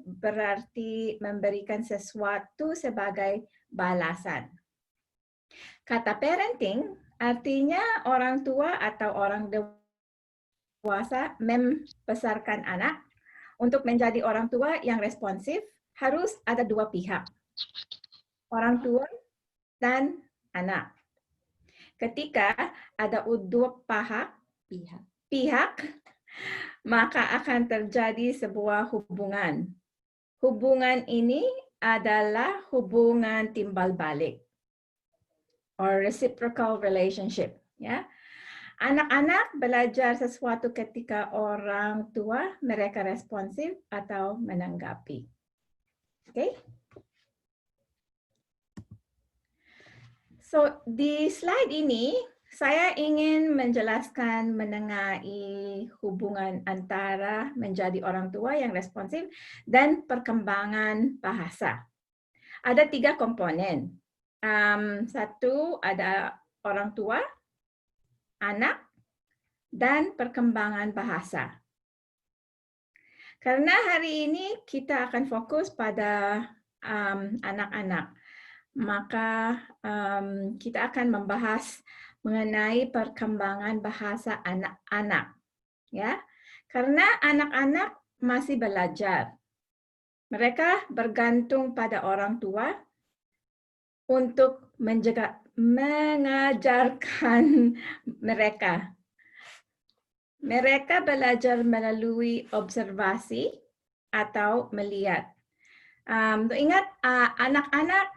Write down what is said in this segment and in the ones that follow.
berarti memberikan sesuatu sebagai balasan. Kata parenting artinya orang tua atau orang dewasa membesarkan anak. Untuk menjadi orang tua yang responsif harus ada dua pihak, orang tua dan anak. Ketika ada dua pihak, maka akan terjadi sebuah hubungan. Hubungan ini adalah hubungan timbal balik or reciprocal relationship, ya. Anak-anak belajar sesuatu ketika orang tua mereka responsif atau menanggapi. Oke? So, di slide ini saya ingin menjelaskan mengenai hubungan antara menjadi orang tua yang responsif dan perkembangan bahasa. Ada 3 komponen. Satu ada orang tua, anak, dan perkembangan bahasa. Karena hari ini kita akan fokus pada anak-anak, maka kita akan membahas mengenai perkembangan bahasa anak-anak, ya. Karena anak-anak masih belajar. Mereka bergantung pada orang tua untuk mengajarkan mereka. Mereka belajar melalui observasi atau melihat. Ingat, anak-anak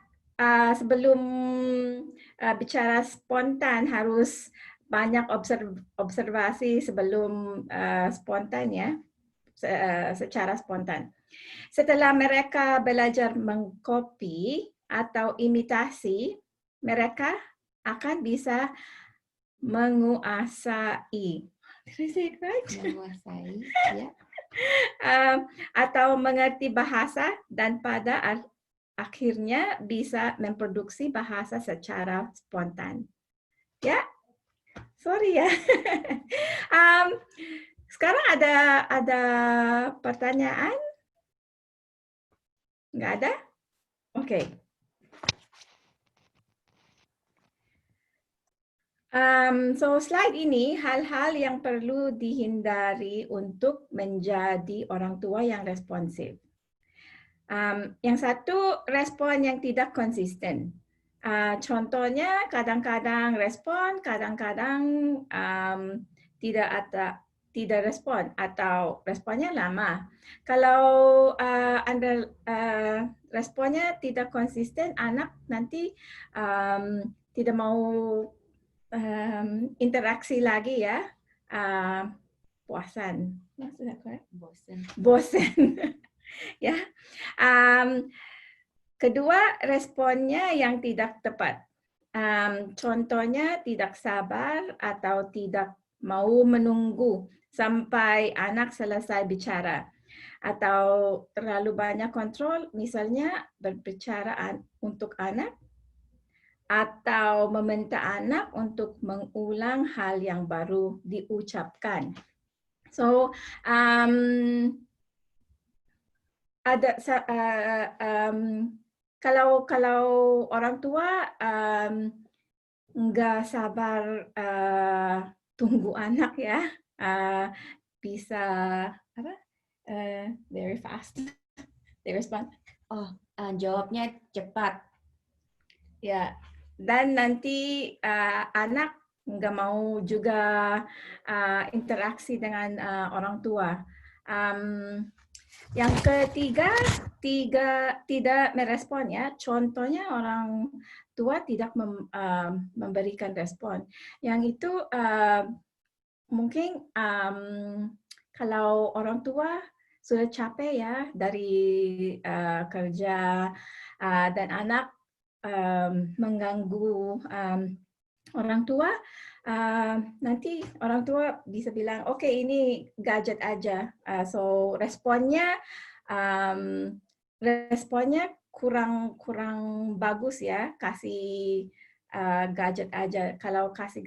sebelum bicara spontan harus banyak observasi sebelum spontan, ya, secara spontan. Setelah mereka belajar mengcopy atau imitasi, mereka akan bisa menguasai. Did I say it right? Menguasai, ya. Atau mengerti bahasa dan pada akhirnya bisa memproduksi bahasa secara spontan. Ya, sorry ya. Sekarang ada pertanyaan? Nggak ada? Oke. So slide ini hal-hal yang perlu dihindari untuk menjadi orang tua yang responsif. Yang satu, respon yang tidak konsisten. Contohnya kadang-kadang respon, kadang-kadang tidak respon atau responnya lama. Kalau responnya tidak konsisten, anak nanti tidak mau interaksi lagi, ya. Bosan. Bosan. Ya. Kedua, responnya yang tidak tepat. Contohnya tidak sabar atau tidak mau menunggu sampai anak selesai bicara. Atau terlalu banyak kontrol, misalnya berbicara untuk anak, atau meminta anak untuk mengulang hal yang baru diucapkan. So, kalau orang tua nggak sabar tunggu anak, ya, bisa very fast they respond. Jawabnya cepat. Ya, dan nanti anak nggak mau juga interaksi dengan orang tua. Yang ketiga, tidak merespon, ya. Contohnya orang tua tidak memberikan respon. Yang itu mungkin kalau orang tua sudah capek, ya, dari kerja dan anak mengganggu orang tua, nanti orang tua bisa bilang, oke, ini gadget aja. So responnya kurang bagus, ya. Kasih gadget aja. Kalau kasih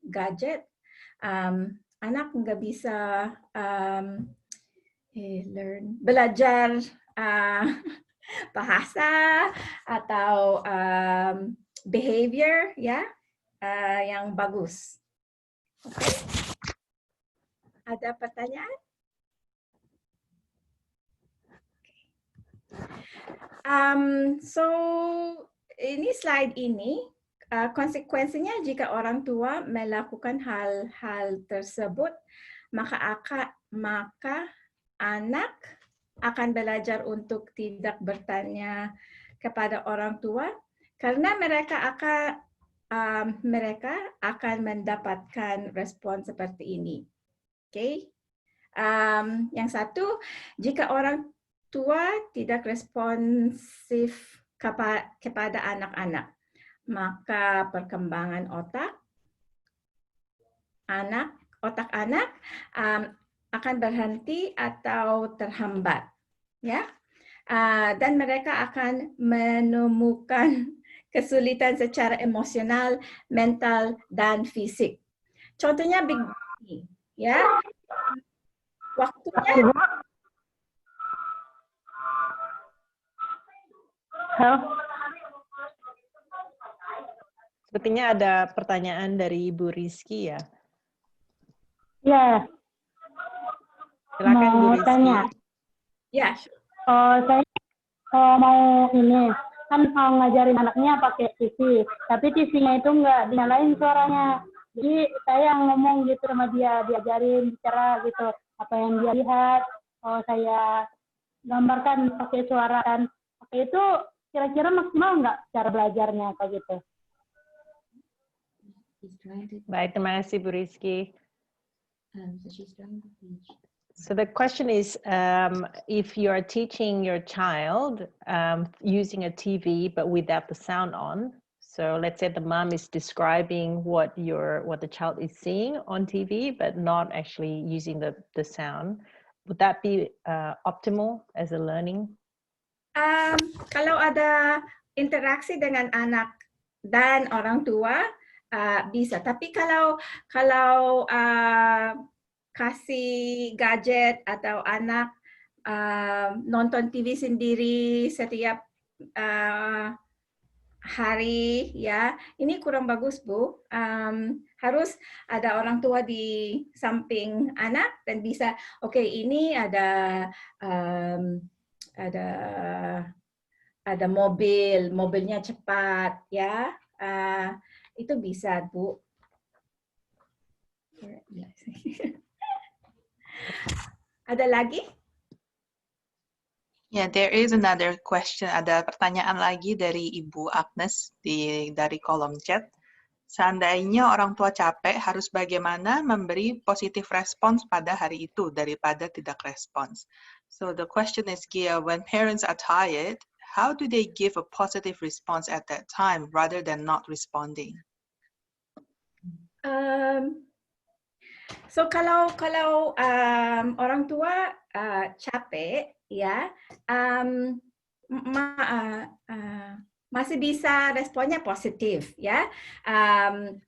gadget, anak nggak bisa belajar bahasa atau behavior ya yang bagus. Okay. Ada pertanyaan? So ini slide ini konsekuensinya jika orang tua melakukan hal-hal tersebut, maka anak akan belajar untuk tidak bertanya kepada orang tua karena mereka akan mendapatkan respon seperti ini. Oke. Yang satu, jika orang tua tidak responsif kepada anak-anak, maka perkembangan otak anak akan berhenti atau terhambat, ya. Dan mereka akan menemukan kesulitan secara emosional, mental, dan fisik. Contohnya begini, ya. Waktunya. Sepertinya ada pertanyaan dari Ibu Rizky ya. Ya. Silakan Bu Mau Rizky. tanya. Ya. Saya mau ini kan mau ngajarin anaknya pakai TV, tapi TV-nya itu nggak dinyalain suaranya. Jadi saya ngomong gitu sama dia, diajarin bicara gitu apa yang dia lihat. Saya gambarkan pakai suara kan. Pakai itu kira-kira maksimal nggak cara belajarnya kayak gitu? Baik, terima kasih Bu Rizky. So the question is, if you are teaching your child using a TV but without the sound on, so let's say the mom is describing what the child is seeing on TV but not actually using the sound, would that be optimal as a learning? Kalau ada interaksi dengan anak dan orang tua bisa, tapi kalau kasih gadget atau anak nonton TV sendiri setiap hari, ya ini kurang bagus Bu. Harus ada orang tua di samping anak dan bisa, oke, ini ada mobilnya cepat, ya itu bisa Bu. Ada lagi? Yeah, there is another question. Ada pertanyaan lagi dari Ibu Agnes dari kolom chat. Seandainya orang tua capek, harus bagaimana memberi positif respons pada hari itu daripada tidak respons? So the question is, Gia, when parents are tired, how do they give a positive response at that time rather than not responding? So kalau orang tua capek, ya masih bisa responnya positif, ya.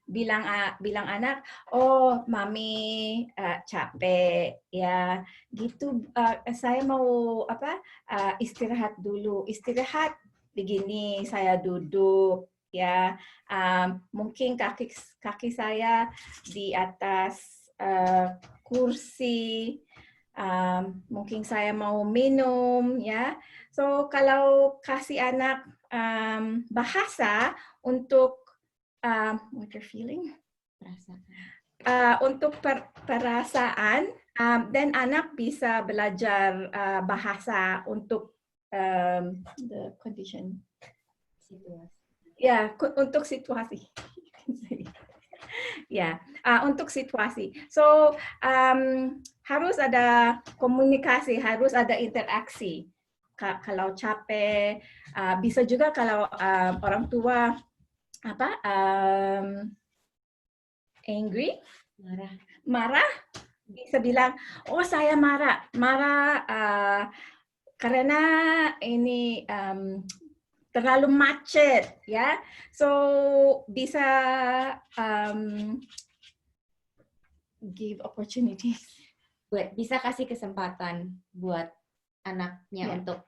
Bilang anak, oh mami capek, ya gitu. Saya mau istirahat dulu. Istirahat begini, saya duduk, ya. Mungkin kaki saya di atas kursi, mungkin saya mau minum, ya. So kalau kasih anak bahasa untuk what you're feeling, untuk perasaan, dan anak bisa belajar bahasa untuk the condition, ya, untuk situasi. Ya, untuk situasi. So harus ada komunikasi, harus ada interaksi. Kalau capek, bisa juga kalau orang tua angry, marah, bisa bilang, oh saya marah karena ini terlalu macet, ya. So bisa give opportunities. bisa kasih kesempatan buat anaknya Ya. untuk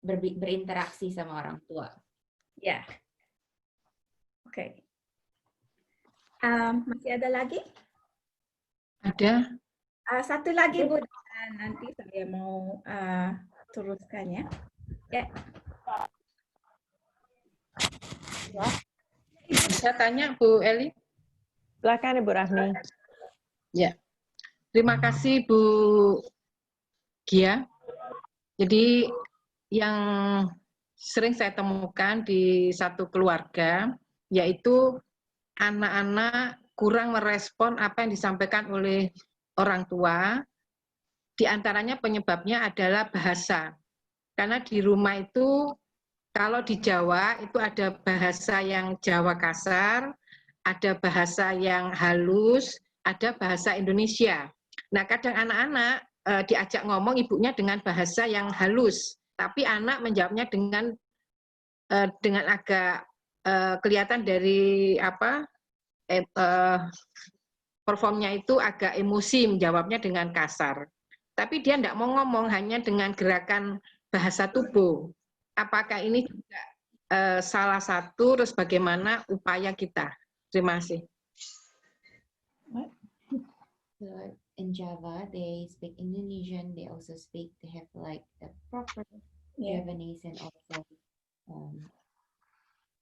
berinteraksi sama orang tua. Ya. Oke. Masih ada lagi? Ada. Satu lagi Bu, nanti saya mau teruskan ya. Ya. Bisa tanya Bu Eli? Silakan Ibu Rahmi. Ya. Terima kasih Bu Gia. Jadi yang sering saya temukan di satu keluarga yaitu anak-anak kurang merespon apa yang disampaikan oleh orang tua. Di antaranya penyebabnya adalah bahasa. Karena di rumah itu kalau di Jawa itu ada bahasa yang Jawa kasar, ada bahasa yang halus, ada bahasa Indonesia. Nah, kadang anak-anak diajak ngomong ibunya dengan bahasa yang halus, tapi anak menjawabnya dengan agak kelihatan dari performnya itu agak emosi, menjawabnya dengan kasar. Tapi dia tidak mau ngomong, hanya dengan gerakan bahasa tubuh. Apakah ini juga salah satu, terus bagaimana upaya kita? Terima kasih. So in Java, they speak Indonesian. They also speak. They have like the proper Javanese and also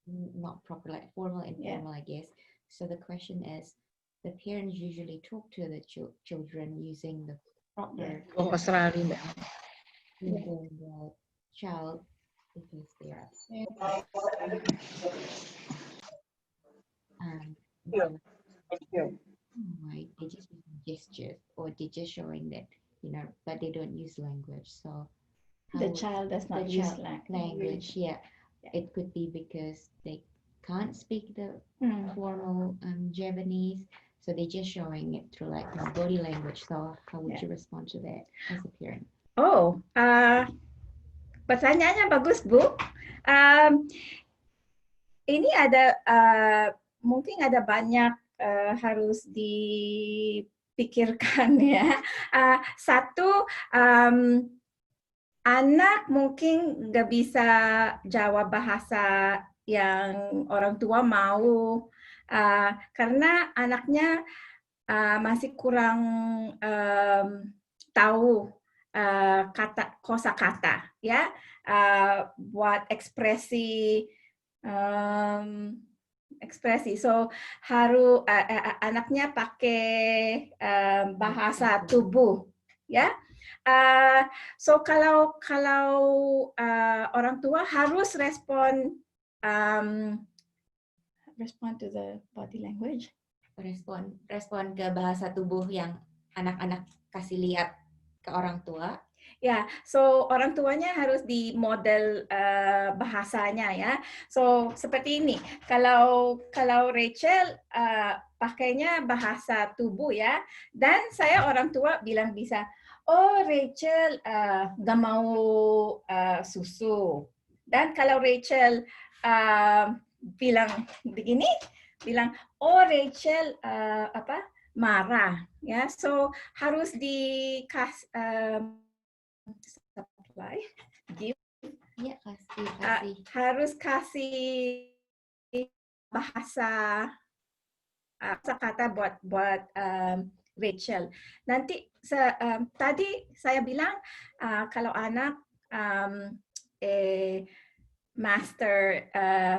not proper, like formal and informal, I guess. So the question is, the parents usually talk to the children using the proper Oh, Australia, Mbak. using the child because they are right, they just use gestures or they just showing that, but they don't use language. So The child does not use use language. Yeah, it could be because they can't speak the formal Javanese, so they're just showing it through like body language. So how would you respond to that as a parent? Oh, pertanyaannya bagus Bu. Ini ada mungkin ada banyak harus dipikirkan ya. Satu, anak mungkin nggak bisa jawab bahasa yang orang tua mau karena anaknya masih kurang tahu kosakata ya, buat ekspresi. So harus anaknya pakai bahasa tubuh ya. So kalau orang tua harus respon to the body language. Respon ke bahasa tubuh yang anak-anak kasih lihat ke orang tua. Ya, so orang tuanya harus di model bahasanya ya. So seperti ini, kalau Rachel pakainya bahasa tubuh ya, dan saya orang tua bilang bisa, oh Rachel gak mau susu. Dan kalau Rachel bilang begini, bilang, oh Rachel marah ya. So harus supply, give. Ya, kasih. Harus kasih bahasa kata buat Rachel. Nanti tadi saya bilang kalau anak master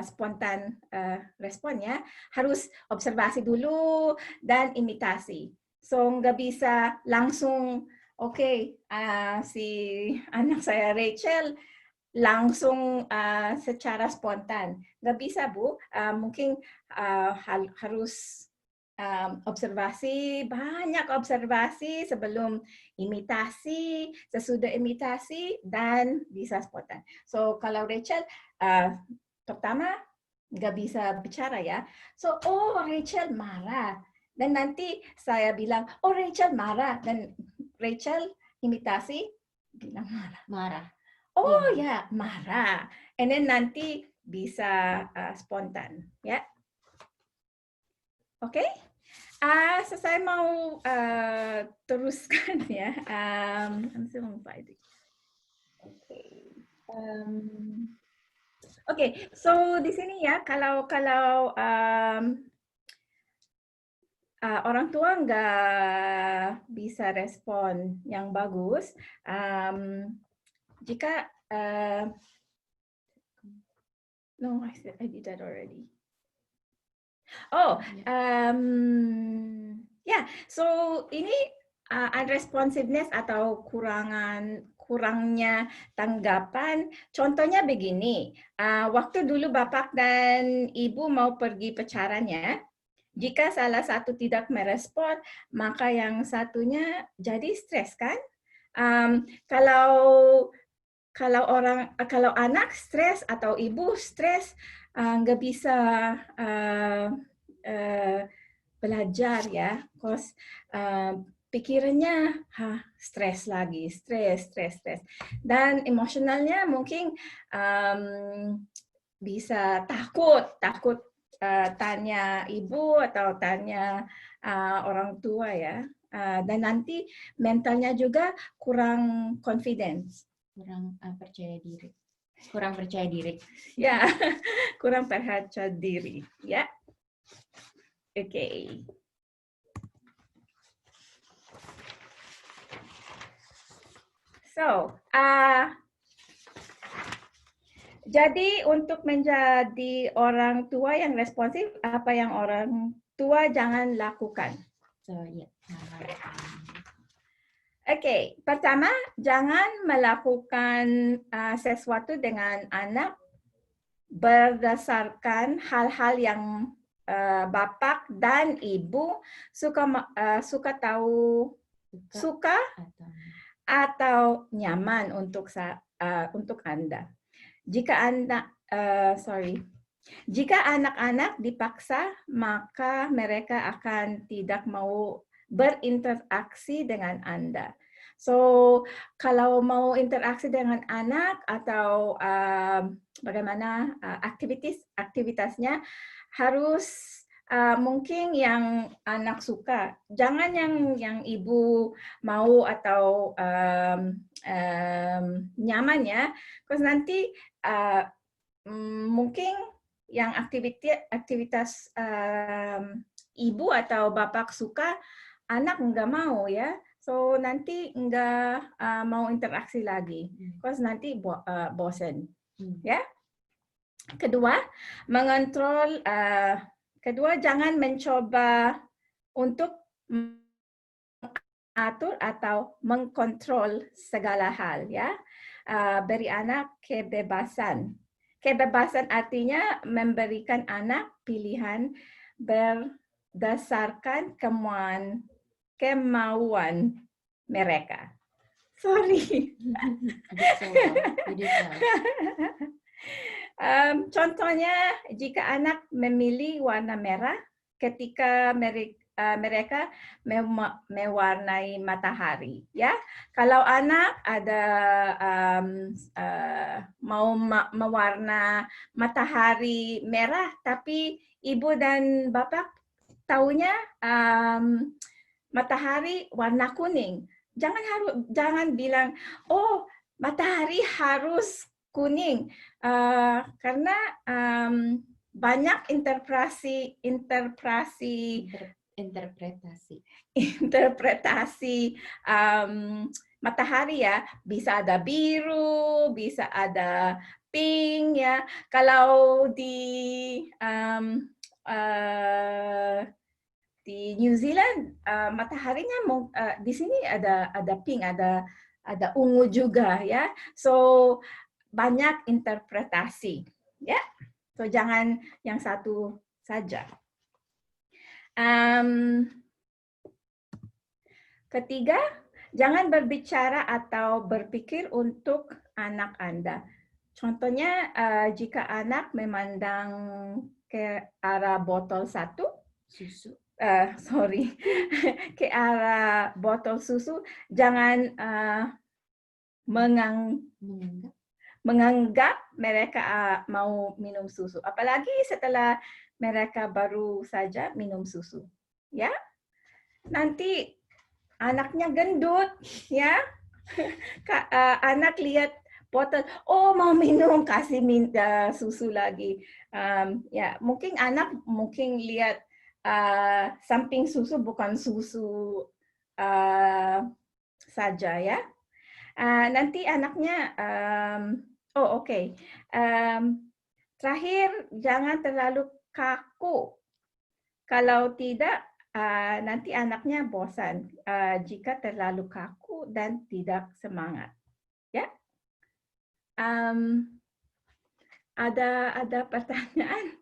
spontan responnya harus observasi dulu dan imitasi. So nggak bisa langsung si anak saya Rachel langsung secara spontan. Nggak bisa Bu, mungkin harus banyak observasi sebelum imitasi, sesudah imitasi, dan bisa spontan. So kalau Rachel pertama nggak bisa bicara ya. So Rachel marah. Dan nanti saya bilang, oh Rachel marah. Dan Rachel imitasi, bilang marah. Oh ya, marah. And then nanti bisa spontan. Ya. Oke? Saya mau teruskan ya. Oke, so di sini ya kalau orang tua nggak bisa respon yang bagus, jika no, I did that already. Oh, so ini unresponsiveness atau kurangnya tanggapan. Contohnya begini, waktu dulu bapak dan ibu mau pergi pacarannya, jika salah satu tidak merespon, maka yang satunya jadi stres kan? Kalau anak stres atau ibu stres, nggak bisa belajar ya, cause pikirannya stres lagi, stres. Dan emosionalnya mungkin bisa takut tanya ibu atau tanya orang tua ya. Dan nanti mentalnya juga kurang confidence. Kurang percaya diri. Ya, kurang percaya diri. Ya. Oke. So, jadi untuk menjadi orang tua yang responsif, apa yang orang tua jangan lakukan? So, yeah. Oke, pertama, jangan melakukan sesuatu dengan anak berdasarkan hal-hal yang bapak dan ibu suka atau nyaman untuk Anda. Jika anak-anak dipaksa, maka mereka akan tidak mau berinteraksi dengan Anda. So, kalau mau interaksi dengan anak atau bagaimana aktivitasnya harus mungkin yang anak suka. Jangan yang ibu mau atau nyaman ya. Terus nanti mungkin yang aktivitas ibu atau bapak suka, anak nggak mau ya. So nanti nggak mau interaksi lagi. Terus nanti bosen. Ya. Kedua, jangan mencoba untuk mengatur atau mengkontrol segala hal ya. Beri anak kebebasan. Kebebasan artinya memberikan anak pilihan berdasarkan kemauan mereka. Sorry. Contohnya, jika anak memilih warna merah ketika mereka mewarnai matahari, ya. Kalau anak ada mau mewarna matahari merah, tapi ibu dan bapak taunya matahari warna kuning, jangan bilang, oh matahari harus kuning, karena banyak interpretasi matahari ya, bisa ada biru, bisa ada pink ya. Kalau di New Zealand mataharinya di sini ada pink, ada ungu juga ya. So banyak interpretasi ya. So jangan yang satu saja. Ketiga, jangan berbicara atau berpikir untuk anak Anda. Contohnya jika anak memandang ke arah botol susu, ke arah botol susu, jangan menganggap mereka mau minum susu. Apalagi setelah mereka baru saja minum susu. ya. Nanti anaknya gendut, ya. Anak lihat botol, oh mau minum, kasih susu lagi. Ya, mungkin anak lihat samping susu bukan susu saja, ya. Nanti anaknya, oke. Terakhir, jangan terlalu kaku. Kalau tidak, nanti anaknya bosan jika terlalu kaku dan tidak semangat. Ya, ada pertanyaan?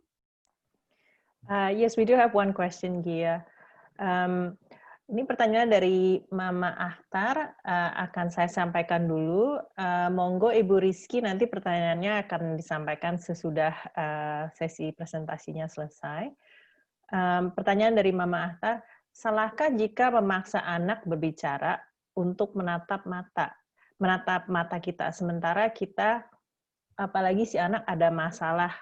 Yes, we do have one question, Gia. Ini pertanyaan dari Mama Akhtar, akan saya sampaikan dulu. Monggo Ibu Rizky, nanti pertanyaannya akan disampaikan sesudah sesi presentasinya selesai. Pertanyaan dari Mama Akhtar, salahkah jika memaksa anak berbicara untuk menatap mata kita, sementara kita, apalagi si anak ada masalah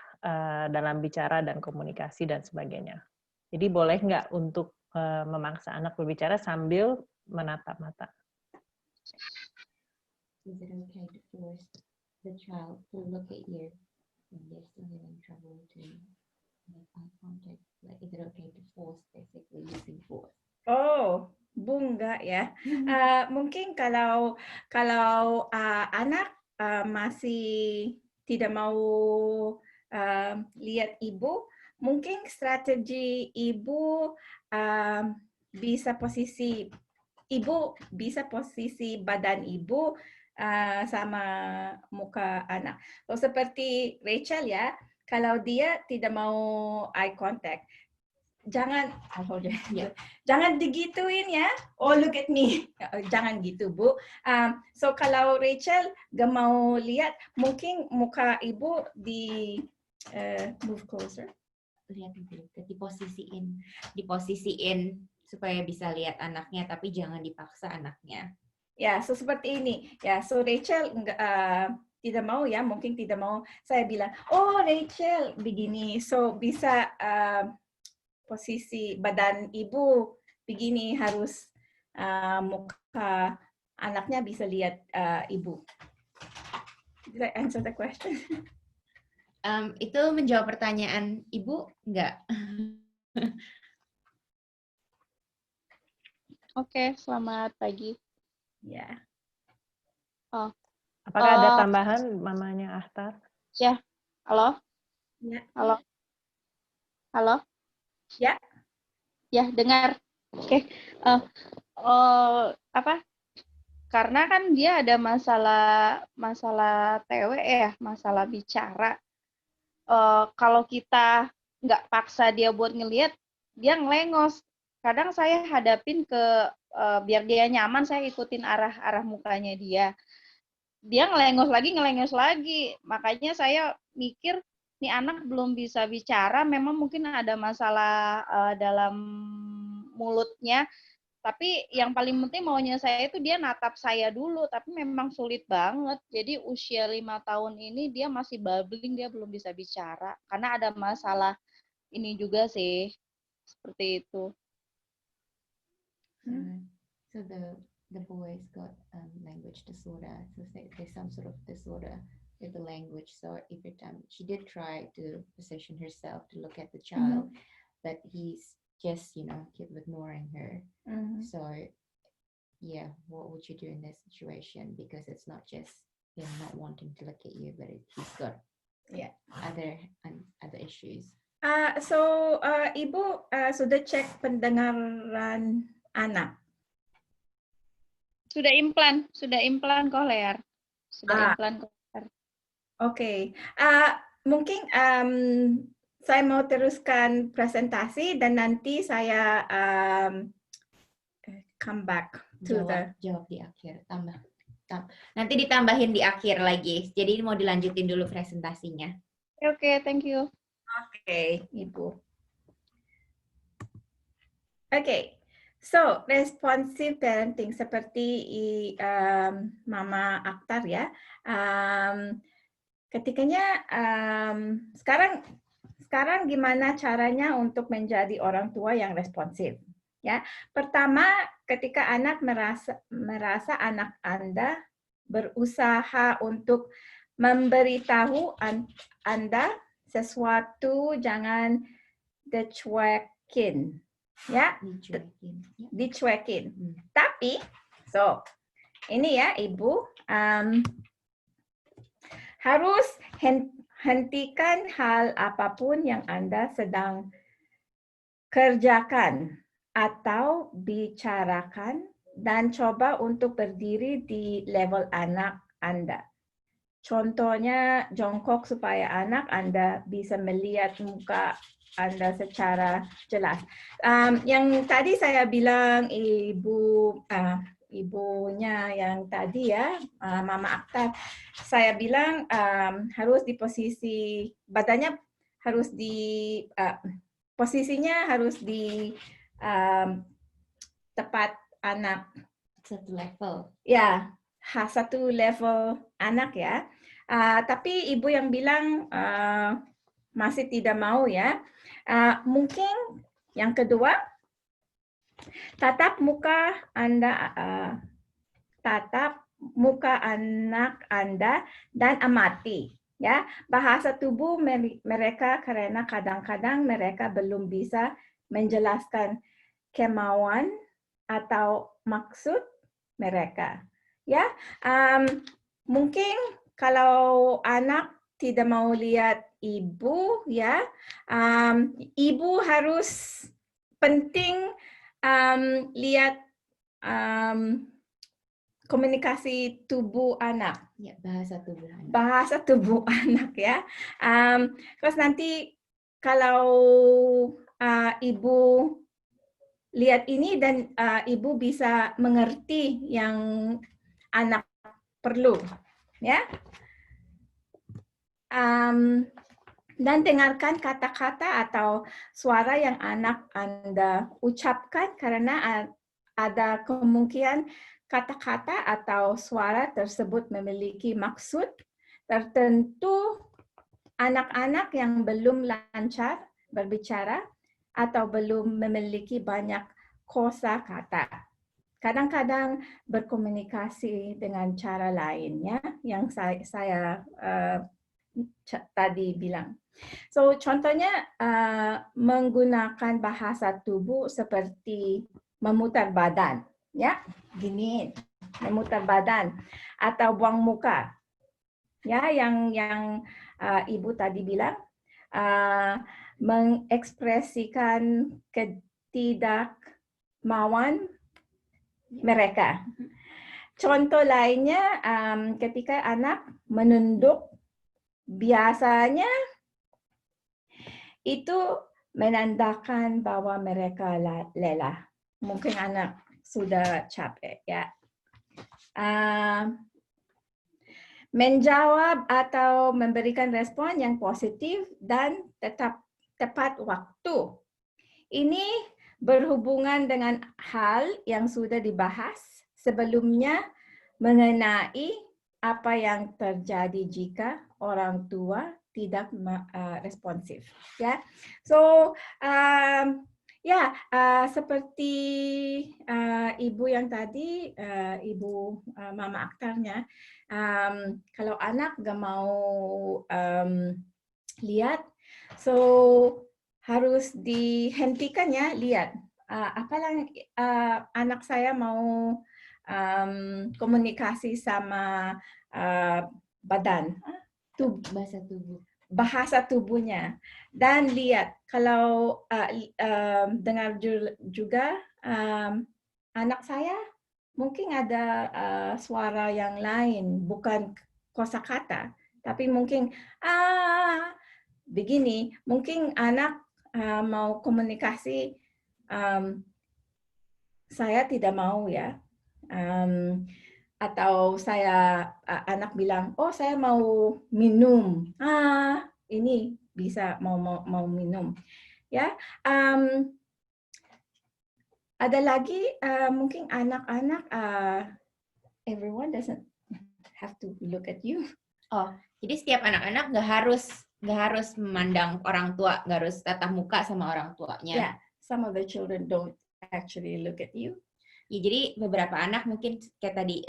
dalam bicara dan komunikasi dan sebagainya. Jadi boleh nggak untuk memaksa anak berbicara sambil menatap mata? Is it okay to force the child to look at you when they're still having trouble to make eye contact? Like, is it okay to force, basically using force? Oh, enggak ya. Mungkin kalau anak masih tidak mau lihat ibu, mungkin strategi ibu bisa posisi badan ibu sama muka anak. So, seperti Rachel ya, kalau dia tidak mau eye contact, jangan digituin ya. Oh, look at me. Jangan gitu, Bu. So kalau Rachel gak mau lihat, mungkin muka ibu move closer. Lihat diposisiin supaya bisa lihat anaknya, tapi jangan dipaksa anaknya. Ya, so seperti ini. Ya, so Rachel tidak mau ya, mungkin tidak mau. Saya bilang, oh Rachel begini. So bisa posisi badan ibu begini, harus muka anaknya bisa lihat ibu. Did I answer the question? Itu menjawab pertanyaan Ibu enggak? Oke, selamat pagi. Ya. Oh. Apakah ada tambahan mamanya Akhtar? Ya. Halo? Ya. Halo? Halo? Ya. Ya, dengar. Oke. Karena kan dia ada masalah TW ya, masalah bicara. Kalau kita nggak paksa dia buat ngelihat, dia ngelengos. Kadang saya hadapin biar dia nyaman, saya ikutin arah mukanya dia. Dia ngelengos lagi. Makanya saya mikir, nih anak belum bisa bicara, memang mungkin ada masalah dalam mulutnya. Tapi yang paling penting maunya saya itu dia natap saya dulu, tapi memang sulit banget. Jadi usia 5 tahun ini dia masih babbling, dia belum bisa bicara. Karena ada masalah ini juga sih, seperti itu. So the boy's got language disorder, so there's some sort of disorder with the language. So every time she did try to position herself to look at the child, but he's just, keep ignoring her. So, yeah, what would you do in this situation? Because it's not just him not wanting to look at you, but he's got other issues. So, Ibu sudah cek pendengaran anak? Sudah implan kohlear. Implan kohlear. Oke. Mungkin saya mau teruskan presentasi dan nanti saya come back to jawab di akhir. Nanti ditambahin di akhir lagi. Jadi mau dilanjutin dulu presentasinya. Oke, thank you. Oke, Ibu. Oke. So, responsive parenting seperti Mama Akhtar ya. Ketikanya sekarang gimana caranya untuk menjadi orang tua yang responsif? Ya, pertama ketika anak merasa anak Anda berusaha untuk memberitahu Anda sesuatu, jangan dicuekin, ya, Dicuekin. Ya. dicuekin. Tapi, so ini ya Ibu, harus hentikan hal apapun yang Anda sedang kerjakan atau bicarakan dan coba untuk berdiri di level anak Anda. Contohnya jongkok supaya anak Anda bisa melihat muka Anda secara jelas. Yang tadi saya bilang ibunya yang tadi ya, Mama Akhtar, saya bilang harus di posisi badannya harus di posisinya harus di tepat anak. Satu level. Ya, satu level anak ya. Tapi ibu yang bilang masih tidak mau ya. Mungkin yang kedua, tatap muka anak Anda dan amati. Ya, bahasa tubuh mereka karena kadang-kadang mereka belum bisa menjelaskan kemauan atau maksud mereka. Ya, mungkin kalau anak tidak mau lihat ibu, ya, ibu harus penting lihat komunikasi tubuh anak. Ya, bahasa tubuh anak. Bahasa tubuh anak ya. Terus nanti kalau ibu lihat ini dan ibu bisa mengerti yang anak perlu, ya. Dan dengarkan kata-kata atau suara yang anak Anda ucapkan karena ada kemungkinan kata-kata atau suara tersebut memiliki maksud tertentu. Anak-anak yang belum lancar berbicara atau belum memiliki banyak kosakata kadang-kadang berkomunikasi dengan cara lainnya yang saya tadi bilang. So contohnya menggunakan bahasa tubuh seperti memutar badan, ya, gini, memutar badan atau buang muka, ya, yang ibu tadi bilang, mengekspresikan ketidakmauan mereka. Contoh lainnya, ketika anak menunduk, biasanya itu menandakan bahwa mereka lelah. Mungkin anak sudah capek, ya. Menjawab atau memberikan respon yang positif dan tepat waktu. Ini berhubungan dengan hal yang sudah dibahas sebelumnya mengenai apa yang terjadi jika orang tua tidak responsif. Ya, so seperti ibu yang tadi, ibu Mama Akhtarnya, kalau anak gak mau lihat, so harus dihentikan ya, lihat. Apalagi anak saya mau komunikasi sama badan, bahasa tubuhnya, dan lihat kalau dengar juga anak saya mungkin ada suara yang lain, bukan kosakata, tapi mungkin begini, mungkin anak mau komunikasi, saya tidak mau ya, atau anak bilang, oh saya mau minum, ini bisa mau minum, ya. Ada lagi mungkin anak-anak, everyone doesn't have to look at you. Oh, jadi setiap anak-anak nggak harus memandang orang tua, nggak harus tatap muka sama orang tuanya. Yeah, some of the children don't actually look at you. Ya, jadi beberapa anak mungkin kayak tadi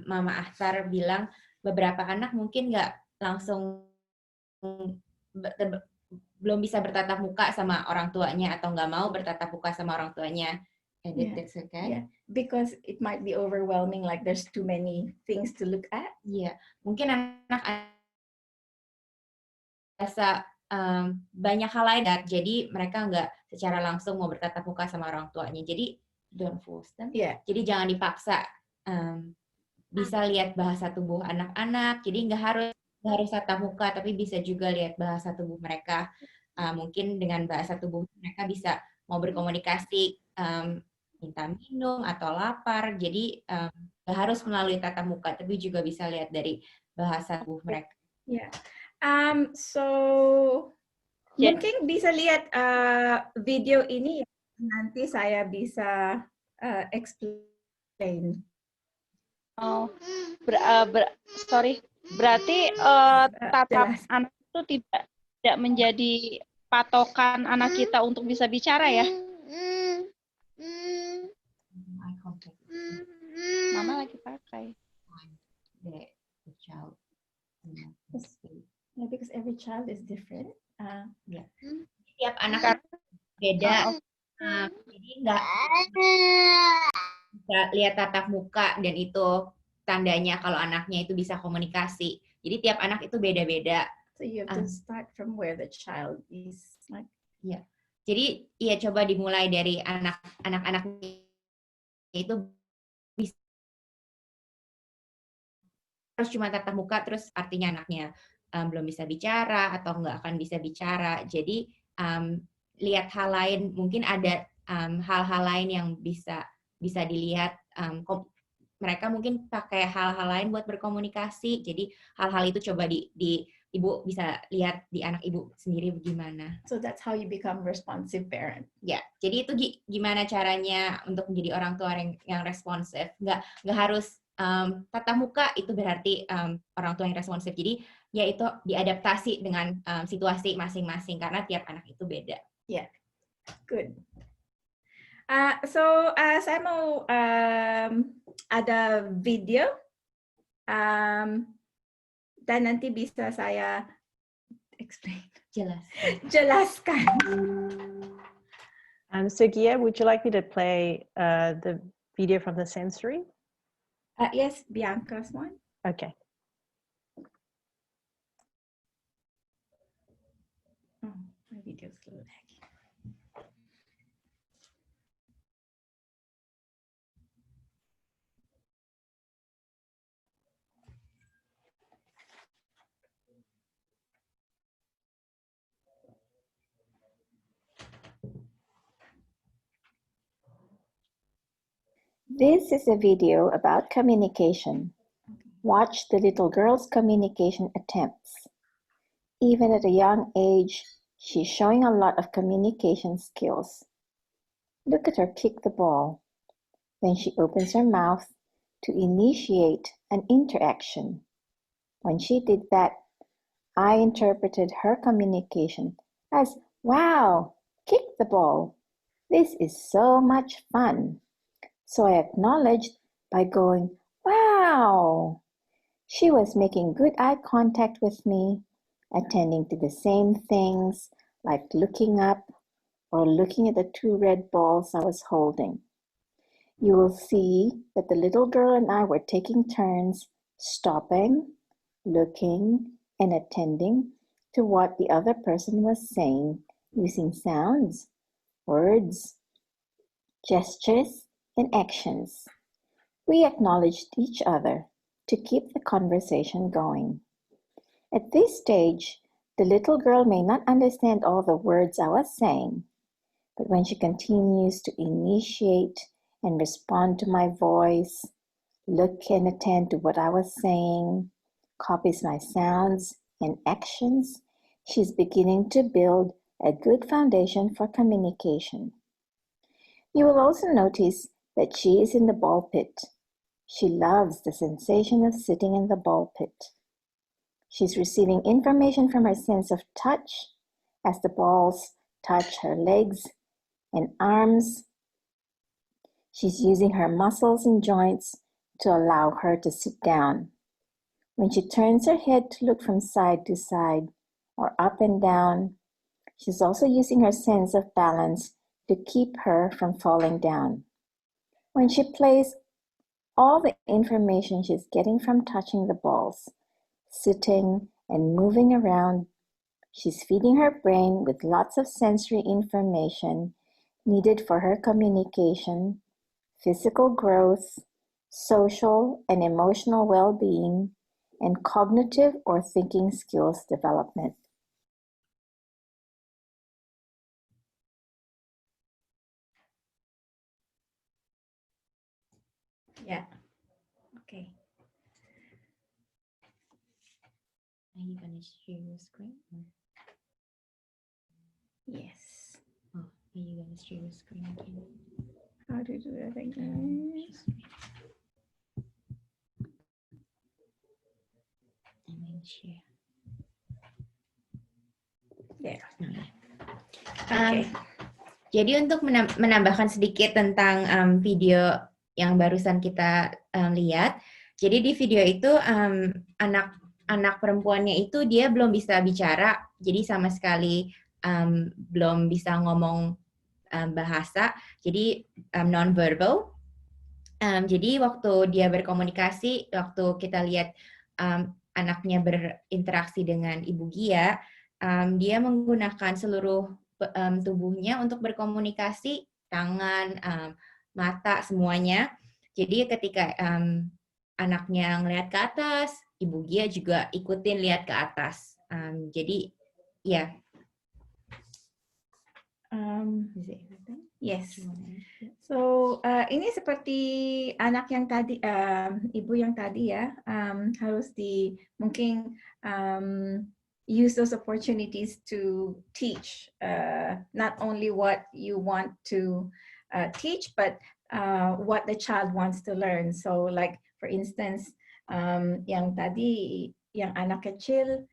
Mama Ahtar bilang, beberapa anak mungkin nggak langsung belum bisa bertatap muka sama orang tuanya atau nggak mau bertatap muka sama orang tuanya. And that's okay. Yeah, because it might be overwhelming, like there's too many things to look at. Iya, mungkin anak rasa banyak hal lain, jadi mereka nggak secara langsung mau bertatap muka sama orang tuanya. Jadi don't force them. Yeah. Jadi jangan dipaksa. Bisa lihat bahasa tubuh anak-anak. Jadi nggak harus tatap muka, tapi bisa juga lihat bahasa tubuh mereka. Mungkin dengan bahasa tubuh mereka bisa mau berkomunikasi, minta minum atau lapar. Jadi nggak harus melalui tatap muka, tapi juga bisa lihat dari bahasa tubuh mereka. Yeah. So mungkin bisa lihat video ini, nanti saya bisa explain. Oh, sorry. Berarti tatap anak itu tidak menjadi patokan anak kita untuk bisa bicara ya? Mama lagi pakai. The child. Yeah, because every child is different. Yeah. Tiap anak beda. Jadi nggak bisa lihat tatap muka dan itu tandanya kalau anaknya itu bisa komunikasi. Jadi tiap anak itu beda-beda. So you have to start from where the child is. Like, yeah. Jadi ya coba dimulai dari anak-anak itu bisa harus cuma tatap muka terus artinya anaknya belum bisa bicara atau nggak akan bisa bicara. Jadi lihat hal lain, mungkin ada hal-hal lain yang bisa dilihat. Mereka mungkin pakai hal-hal lain buat berkomunikasi. Jadi hal-hal itu coba di ibu bisa lihat di anak ibu sendiri bagaimana. So that's how you become responsive parent. Ya, jadi itu gimana caranya untuk menjadi orang tua yang responsif. Nggak harus tatap muka itu berarti orang tua yang responsif. Jadi ya itu diadaptasi dengan situasi masing-masing karena tiap anak itu beda. Yeah, good. So saya mau ada video dan nanti bisa saya explain. Jelaskan. So Gia, would you like me to play the video from the sensory? Yes, Bianca's one. Okay. Oh, my video's a little laggy. This is a video about communication. Watch the little girl's communication attempts. Even at a young age, she's showing a lot of communication skills. Look at her kick the ball. Then she opens her mouth to initiate an interaction. When she did that, I interpreted her communication as, "Wow, kick the ball. This is so much fun." So I acknowledged by going, "Wow." She was making good eye contact with me, attending to the same things like looking up or looking at the 2 red balls I was holding. You will see that the little girl and I were taking turns stopping, looking, and attending to what the other person was saying using sounds, words, gestures, and actions. We acknowledged each other to keep the conversation going. At this stage, the little girl may not understand all the words I was saying, but when she continues to initiate and respond to my voice, look and attend to what I was saying, copies my sounds and actions, she's beginning to build a good foundation for communication. You will also notice that she is in the ball pit. She loves the sensation of sitting in the ball pit. She's receiving information from her sense of touch as the balls touch her legs and arms She's using her muscles and joints to allow her to sit down. When she turns her head to look from side to side or up and down, she's also using her sense of balance to keep her from falling down. When she plays, all the information she's getting from touching the balls, sitting, and moving around, she's feeding her brain with lots of sensory information needed for her communication, physical growth, social and emotional well-being, and cognitive or thinking skills development. Yeah. Okay. Are you going to share your screen? Or? Yes. Oh, are you going to share your screen again? How to do that again? And then share. There. Okay. Jadi untuk menambahkan sedikit tentang video yang barusan kita lihat. Jadi di video itu anak perempuannya itu dia belum bisa bicara, jadi sama sekali belum bisa ngomong bahasa, jadi non-verbal. Jadi waktu dia berkomunikasi, waktu kita lihat anaknya berinteraksi dengan Ibu Gia, dia menggunakan seluruh tubuhnya untuk berkomunikasi, tangan, mata, semuanya. Jadi ketika anaknya ngelihat ke atas, Ibu Gia juga ikutin lihat ke atas. Jadi ya. Yes. So ini seperti anak yang tadi, ibu yang tadi ya, harus mungkin use those opportunities to teach, not only what you want to teach, but what the child wants to learn. So like for instance, yang tadi, yang anak kecil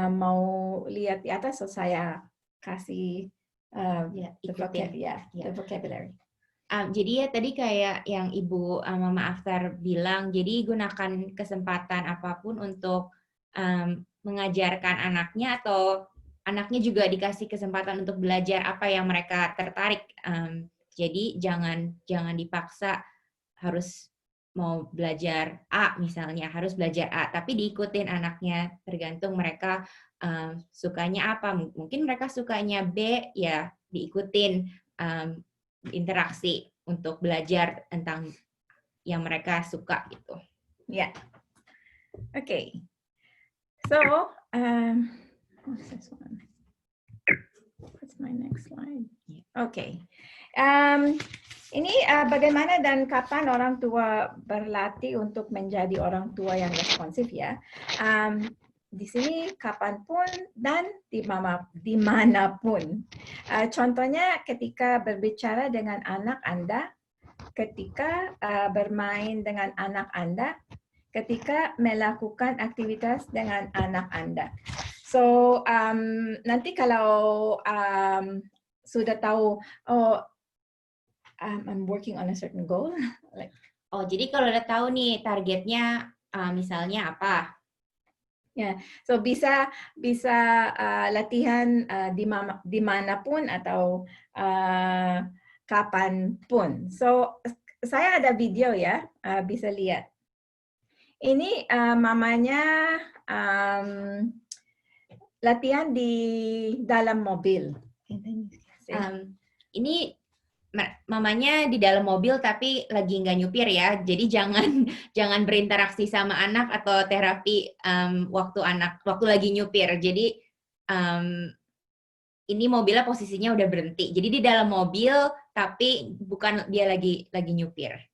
mau lihat di atas, so saya kasih the vocabulary. Jadi ya tadi kayak yang Ibu Mama Aftar bilang, jadi gunakan kesempatan apapun untuk mengajarkan anaknya, atau anaknya juga dikasih kesempatan untuk belajar apa yang mereka tertarik. Jadi jangan dipaksa harus mau belajar A misalnya, harus belajar A, tapi diikutin anaknya, tergantung mereka sukanya apa. Mungkin mereka sukanya B, ya diikutin interaksi untuk belajar tentang yang mereka suka gitu. Ya. Yeah. Okay. So, what's this one? What's my next slide? Okay. Ini bagaimana dan kapan orang tua berlatih untuk menjadi orang tua yang responsif ya. Di sini kapanpun dan dimanapun. Contohnya ketika berbicara dengan anak Anda, ketika bermain dengan anak Anda, ketika melakukan aktivitas dengan anak Anda. So, nanti kalau sudah tahu, I'm working on a certain goal. Jadi kalau udah tahu nih targetnya misalnya apa? Ya, so bisa latihan dimanapun atau kapanpun. So, saya ada video ya, bisa lihat. Ini mamanya latihan di dalam mobil. Ini mamanya di dalam mobil tapi lagi nggak nyupir ya. Jadi jangan berinteraksi sama anak atau terapi waktu lagi nyupir. Jadi ini mobilnya posisinya udah berhenti. Jadi di dalam mobil tapi bukan dia lagi nyupir.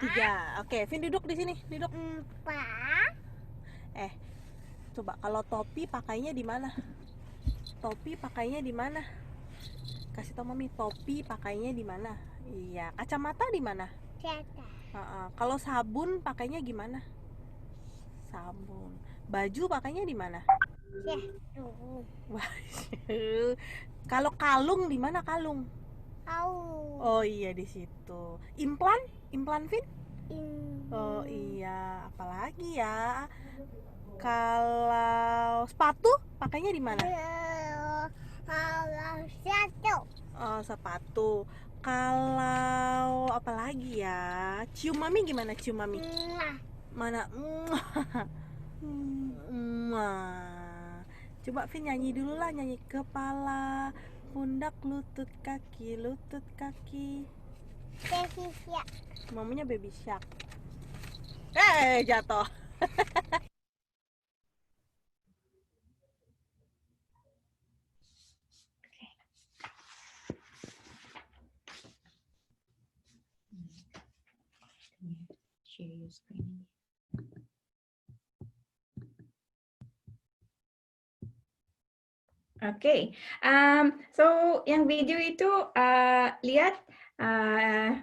3. Oke, Vin duduk di sini, duduk. 4. Coba kalau topi pakainya di mana? Topi pakainya di mana? Kasih tau Mami, topi pakainya di mana? Iya, kacamata di mana? Kalau sabun pakainya gimana? Sabun. Baju pakainya di mana? Kalau kalung di mana kalung? Oh iya di situ. Implan? Implan, Vin? Oh iya, apalagi ya? Kalau sepatu pakainya di mana? Kalau satu. Oh, sepatu. Kalau apa lagi ya? Cium mami gimana cium mami? Mana? Coba Vin nyanyi dulu lah, nyanyi kepala, pundak, lutut, kaki, lutut, kaki. Baby shark. Mamanya baby shark. Jatuh. Share your screen. Okay, so yang video itu lihat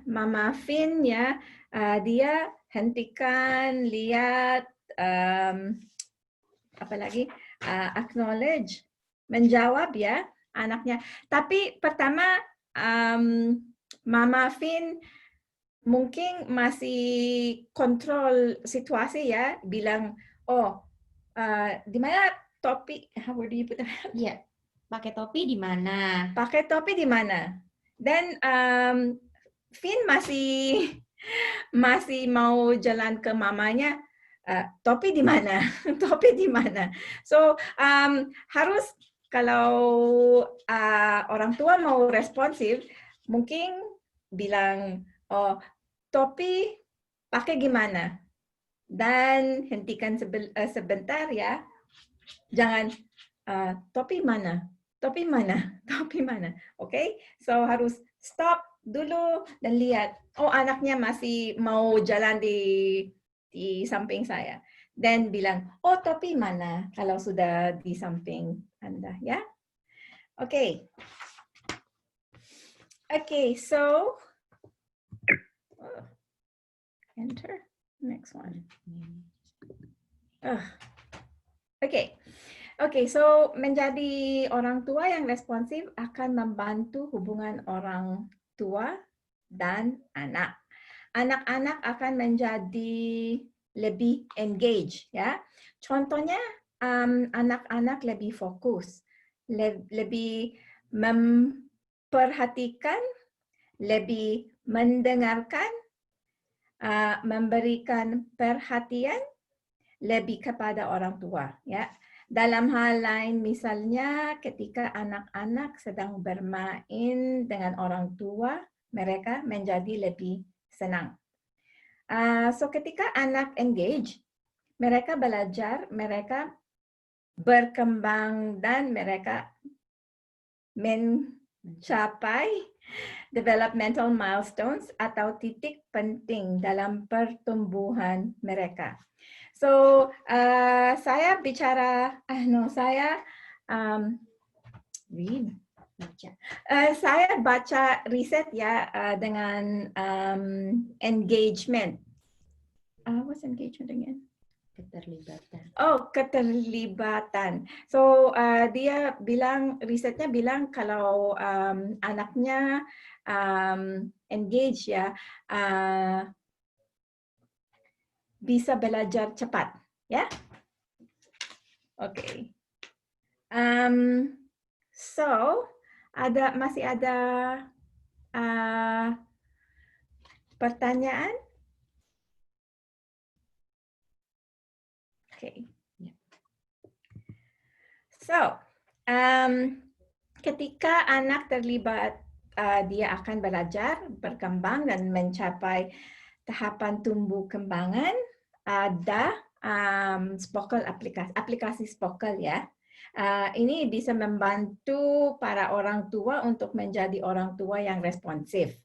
Mama Vin ya, dia hentikan, lihat apa lagi, acknowledge, menjawab ya anaknya. Tapi pertama Mama Vin mungkin masih kontrol situasi ya, bilang di mana topi, how do you put that? Iya, pakai topi di mana? Pakai topi di mana? Dan Vin masih mau jalan ke mamanya, topi di mana? Topi di mana? So harus kalau orang tua mau responsif, mungkin bilang, oh topi pakai gimana? Dan hentikan sebentar ya. Jangan topi mana? Topi mana? Topi mana? Okay? So harus stop dulu dan lihat. Oh, anaknya masih mau jalan di samping saya. Dan bilang, oh topi mana? Kalau sudah di samping Anda, ya? Okay. Okay, so enter. Next one. Okay. Okay, so menjadi orang tua yang responsif akan membantu hubungan orang tua dan anak. Anak-anak akan menjadi lebih engage, ya. Contohnya, anak-anak lebih fokus, lebih memperhatikan, lebih mendengarkan, memberikan perhatian lebih kepada orang tua, ya. Dalam hal lain, misalnya ketika anak-anak sedang bermain dengan orang tua, mereka menjadi lebih senang. So ketika anak engage, mereka belajar, mereka berkembang dan mereka mencapai developmental milestones atau titik penting dalam pertumbuhan mereka. So saya bicara, saya saya baca riset ya dengan engagement. What's engagement again? Keterlibatan. Oh, keterlibatan. So dia bilang, risetnya bilang kalau anaknya engage ya, bisa belajar cepat, ya? Oke. So masih ada pertanyaan? Oke. So ketika anak terlibat, dia akan belajar, berkembang dan mencapai tahapan tumbuh kembangan. Ada Spokel aplikasi Spokel ya. Ini bisa membantu para orang tua untuk menjadi orang tua yang responsif.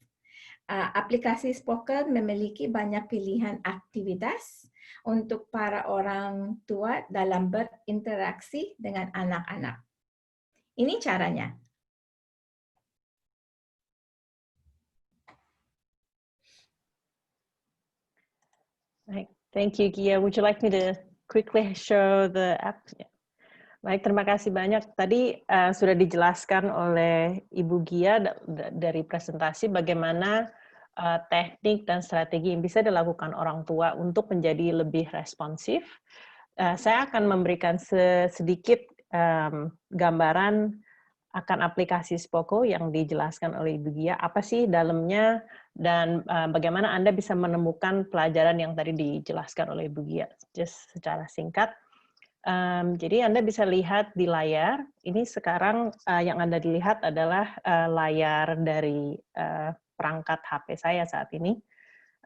Aplikasi Spokel memiliki banyak pilihan aktivitas untuk para orang tua dalam berinteraksi dengan anak-anak. Ini caranya. Thank you, Gia. Would you like me to quickly show the app? Baik, terima kasih banyak. Tadi sudah dijelaskan oleh Ibu Gia dari presentasi bagaimana teknik dan strategi yang bisa dilakukan orang tua untuk menjadi lebih responsif. Saya akan memberikan sedikit gambaran akan aplikasi Spoko yang dijelaskan oleh Ibu Gia. Apa sih dalamnya dan bagaimana Anda bisa menemukan pelajaran yang tadi dijelaskan oleh Ibu Gia. Just secara singkat. Jadi Anda bisa lihat di layar, ini sekarang yang Anda dilihat adalah layar dari perangkat HP saya saat ini.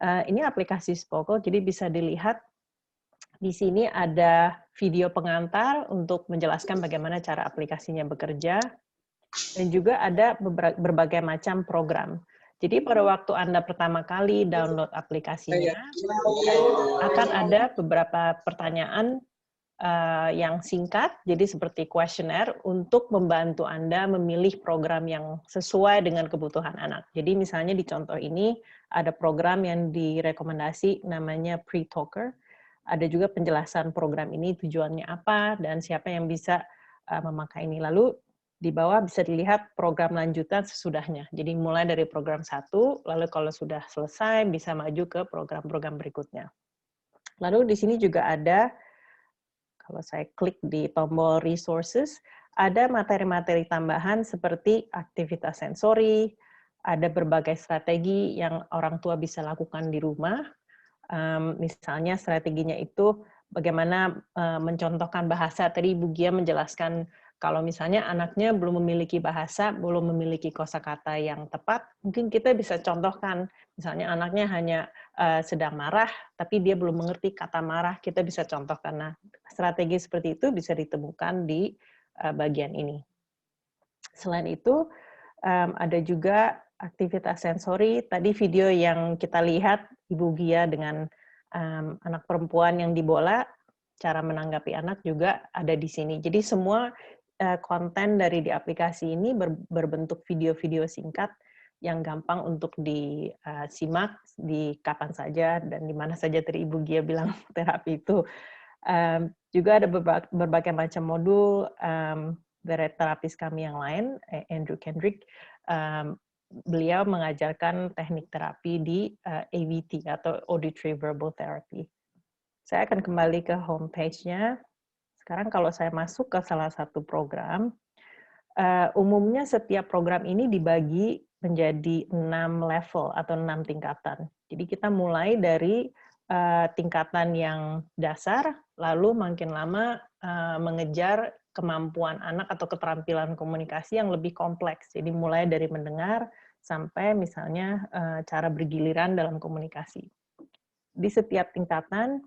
Ini aplikasi Spoko, jadi bisa dilihat di sini ada video pengantar untuk menjelaskan bagaimana cara aplikasinya bekerja, dan juga ada berbagai macam program. Jadi pada waktu Anda pertama kali download aplikasinya, akan ada beberapa pertanyaan yang singkat, jadi seperti kuesioner untuk membantu Anda memilih program yang sesuai dengan kebutuhan anak. Jadi misalnya di contoh ini ada program yang direkomendasi namanya Pre-Talker. Ada juga penjelasan program ini tujuannya apa dan siapa yang bisa memakai ini. Lalu di bawah bisa dilihat program lanjutan sesudahnya. Jadi mulai dari program 1, lalu kalau sudah selesai bisa maju ke program-program berikutnya. Lalu di sini juga ada, kalau saya klik di tombol resources, ada materi-materi tambahan seperti aktivitas sensori, ada berbagai strategi yang orang tua bisa lakukan di rumah. Misalnya strateginya itu bagaimana mencontohkan bahasa. Tadi Ibu Gia menjelaskan kalau misalnya anaknya belum memiliki bahasa, belum memiliki kosakata yang tepat, mungkin kita bisa contohkan. Misalnya anaknya hanya sedang marah, tapi dia belum mengerti kata marah, kita bisa contohkan. Nah, strategi seperti itu bisa ditemukan di bagian ini. Selain itu, ada juga aktivitas sensori. Tadi video yang kita lihat, Ibu Gia dengan anak perempuan yang dibola, cara menanggapi anak juga ada di sini. Jadi semua konten dari di aplikasi ini berbentuk video-video singkat yang gampang untuk disimak di kapan saja dan di mana saja. Tadi Ibu Gia bilang terapi itu. Juga ada berbagai macam modul dari terapis kami yang lain, Andrew Kendrick. Beliau mengajarkan teknik terapi di AVT atau Auditory Verbal Therapy. Saya akan kembali ke homepage-nya. Sekarang kalau saya masuk ke salah satu program, umumnya setiap program ini dibagi menjadi 6 level atau 6 tingkatan. Jadi kita mulai dari tingkatan yang dasar, lalu makin lama mengejar kemampuan anak atau keterampilan komunikasi yang lebih kompleks. Jadi mulai dari mendengar sampai misalnya cara bergiliran dalam komunikasi. Di setiap tingkatan,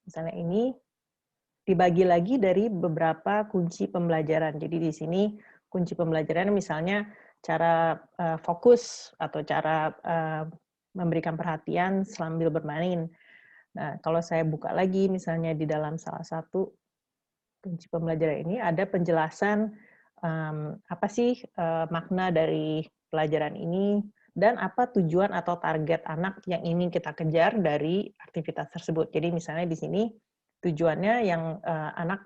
misalnya ini, dibagi lagi dari beberapa kunci pembelajaran. Jadi di sini kunci pembelajaran misalnya cara fokus atau cara memberikan perhatian sambil bermain. Nah, kalau saya buka lagi misalnya di dalam salah satu kunci pembelajaran ini ada penjelasan apa sih makna dari pelajaran ini dan apa tujuan atau target anak yang ingin kita kejar dari aktivitas tersebut. Jadi misalnya di sini tujuannya yang anak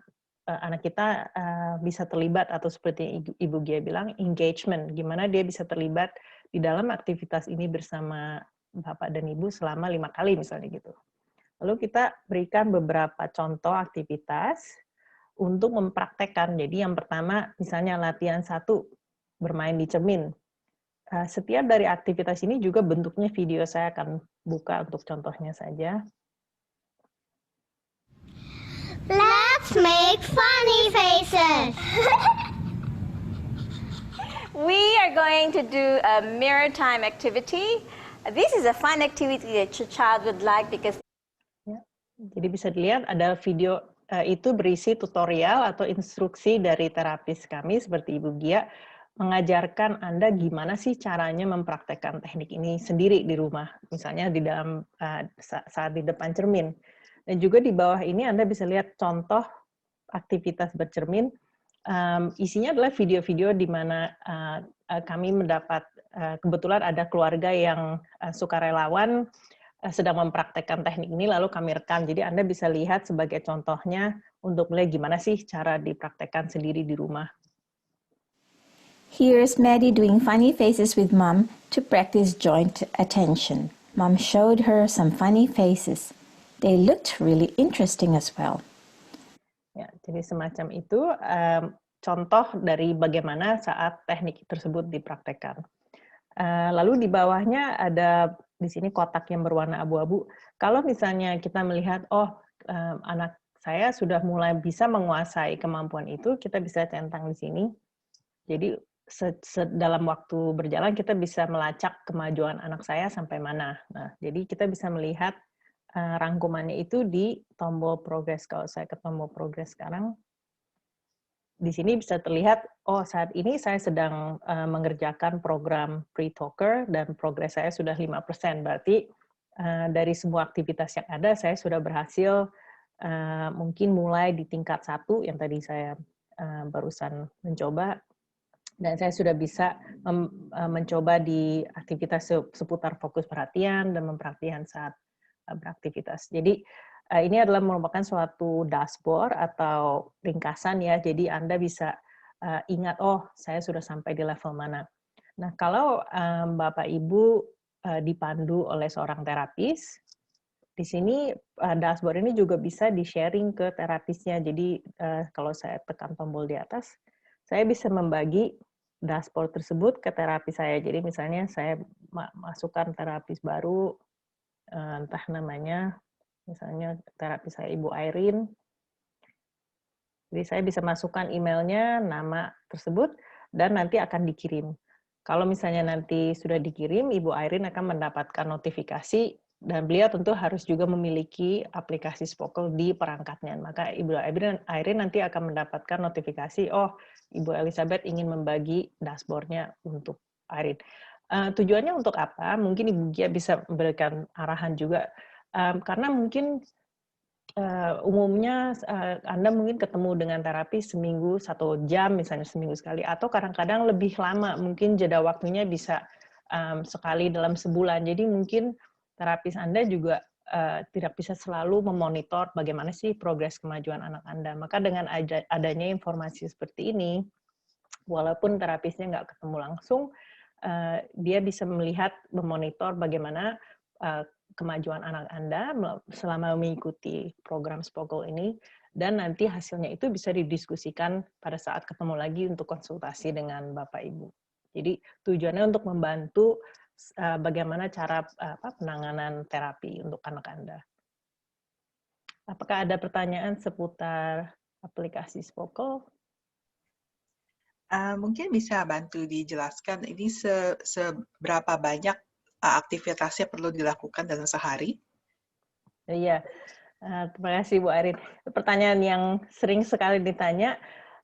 kita bisa terlibat atau seperti Ibu Gia bilang engagement, gimana dia bisa terlibat di dalam aktivitas ini bersama Bapak dan Ibu selama 5 kali misalnya gitu. Lalu kita berikan beberapa contoh aktivitas untuk mempraktekkan. Jadi yang pertama misalnya latihan 1, bermain di cermin. Setiap dari aktivitas ini juga bentuknya video, saya akan buka untuk contohnya saja. Let's make funny faces. We are going to do a mirror time activity. This is a fun activity that your child would like because jadi bisa dilihat ada video itu berisi tutorial atau instruksi dari terapis kami seperti Ibu Gia mengajarkan Anda gimana sih caranya mempraktekkan teknik ini sendiri di rumah, misalnya di dalam saat di depan cermin. Dan juga di bawah ini Anda bisa lihat contoh aktivitas bercermin. Isinya adalah video-video di mana kami mendapat, kebetulan ada keluarga yang sukarelawan sedang mempraktekkan teknik ini, lalu kami rekam. Jadi Anda bisa lihat sebagai contohnya untuk mulai gimana sih cara dipraktekkan sendiri di rumah. Here's Maddie doing funny faces with Mom to practice joint attention. Mom showed her some funny faces. They looked really interesting as well. Ya, jadi semacam itu contoh dari bagaimana saat teknik tersebut dipraktekkan. Lalu di bawahnya ada di sini kotak yang berwarna abu-abu. Kalau misalnya kita melihat, anak saya sudah mulai bisa menguasai kemampuan itu, kita bisa centang di sini. Jadi dalam waktu berjalan kita bisa melacak kemajuan anak saya sampai mana. Nah, jadi kita bisa melihat rangkumannya itu di tombol progress. Kalau saya ke tombol progress sekarang, di sini bisa terlihat, saat ini saya sedang mengerjakan program pre-talker dan progres saya sudah 5%. Berarti dari semua aktivitas yang ada, saya sudah berhasil mungkin mulai di tingkat 1 yang tadi saya barusan mencoba, dan saya sudah bisa mencoba di aktivitas seputar fokus perhatian dan memperhatikan saat beraktivitas. Jadi ini adalah merupakan suatu dashboard atau ringkasan ya, jadi Anda bisa ingat, saya sudah sampai di level mana. Nah, kalau Bapak Ibu dipandu oleh seorang terapis, di sini dashboard ini juga bisa di-sharing ke terapisnya. Jadi kalau saya tekan tombol di atas, saya bisa membagi dashboard tersebut ke terapis saya. Jadi misalnya saya masukkan terapis baru, entah namanya, misalnya terapis saya Ibu Irene. Jadi saya bisa masukkan emailnya, nama tersebut, dan nanti akan dikirim. Kalau misalnya nanti sudah dikirim, Ibu Irene akan mendapatkan notifikasi, dan beliau tentu harus juga memiliki aplikasi Spokel di perangkatnya. Maka Ibu Irene nanti akan mendapatkan notifikasi, Ibu Elizabeth ingin membagi dashboard-nya untuk Irene. Tujuannya untuk apa? Mungkin Ibu Gia bisa memberikan arahan juga. Karena mungkin umumnya Anda mungkin ketemu dengan terapis seminggu 1 jam, misalnya seminggu sekali, atau kadang-kadang lebih lama, mungkin jeda waktunya bisa sekali dalam sebulan. Jadi mungkin terapis Anda juga tidak bisa selalu memonitor bagaimana sih progres kemajuan anak Anda. Maka dengan adanya informasi seperti ini, walaupun terapisnya nggak ketemu langsung, dia bisa melihat, memonitor bagaimana kemajuan anak Anda selama mengikuti program Spokel ini, dan nanti hasilnya itu bisa didiskusikan pada saat ketemu lagi untuk konsultasi dengan Bapak Ibu. Jadi tujuannya untuk membantu bagaimana cara penanganan terapi untuk anak Anda. Apakah ada pertanyaan seputar aplikasi Spokel? Mungkin bisa bantu dijelaskan ini seberapa banyak aktivitasnya perlu dilakukan dalam sehari? Iya, terima kasih Bu Arin. Pertanyaan yang sering sekali ditanya.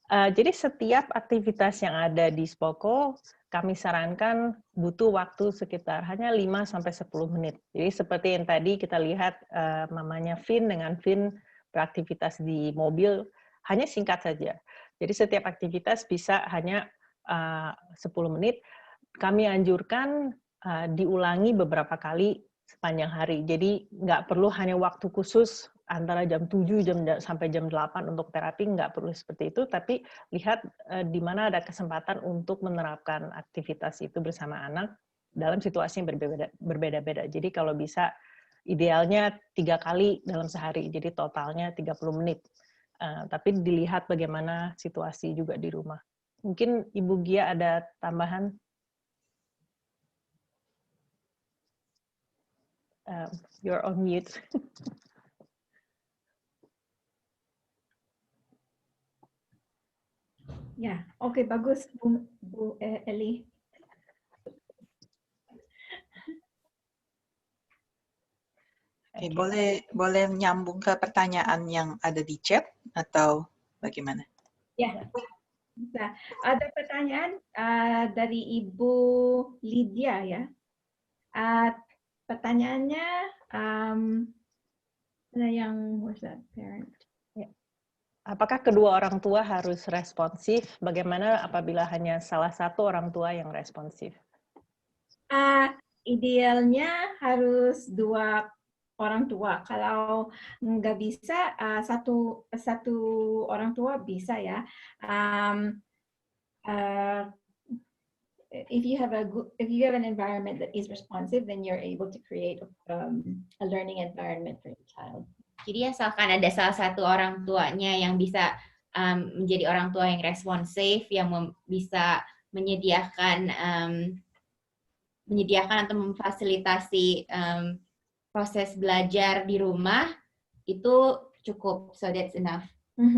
Jadi setiap aktivitas yang ada di Spokel, kami sarankan butuh waktu sekitar hanya 5-10 menit. Jadi seperti yang tadi kita lihat, mamanya Vin dengan Vin beraktivitas di mobil, hanya singkat saja. Jadi setiap aktivitas bisa hanya 10 menit. Kami anjurkan diulangi beberapa kali sepanjang hari. Jadi nggak perlu hanya waktu khusus antara jam 7 sampai jam 8 untuk terapi, nggak perlu seperti itu, tapi lihat di mana ada kesempatan untuk menerapkan aktivitas itu bersama anak dalam situasi yang berbeda-beda. Jadi kalau bisa, idealnya 3 kali dalam sehari, jadi totalnya 30 menit. Tapi dilihat bagaimana situasi juga di rumah. Mungkin Ibu Gia ada tambahan? You're on mute. Ya, oke, bagus Bu Eli. Oke, boleh nyambung ke pertanyaan yang ada di chat atau bagaimana? Ya, bisa. Ada pertanyaan dari Ibu Lydia ya. Pertanyaannya, what's that parent? Apakah kedua orang tua harus responsif? Bagaimana apabila hanya salah satu orang tua yang responsif? idealnya harus 2 orang tua. Kalau nggak bisa, satu orang tua bisa ya. If you have an environment that is responsive, then you're able to create a learning environment for your child. Jadi asalkan ada salah satu orang tuanya yang bisa menjadi orang tua yang responsif, yang bisa menyediakan atau memfasilitasi proses belajar di rumah, itu cukup. So that's enough.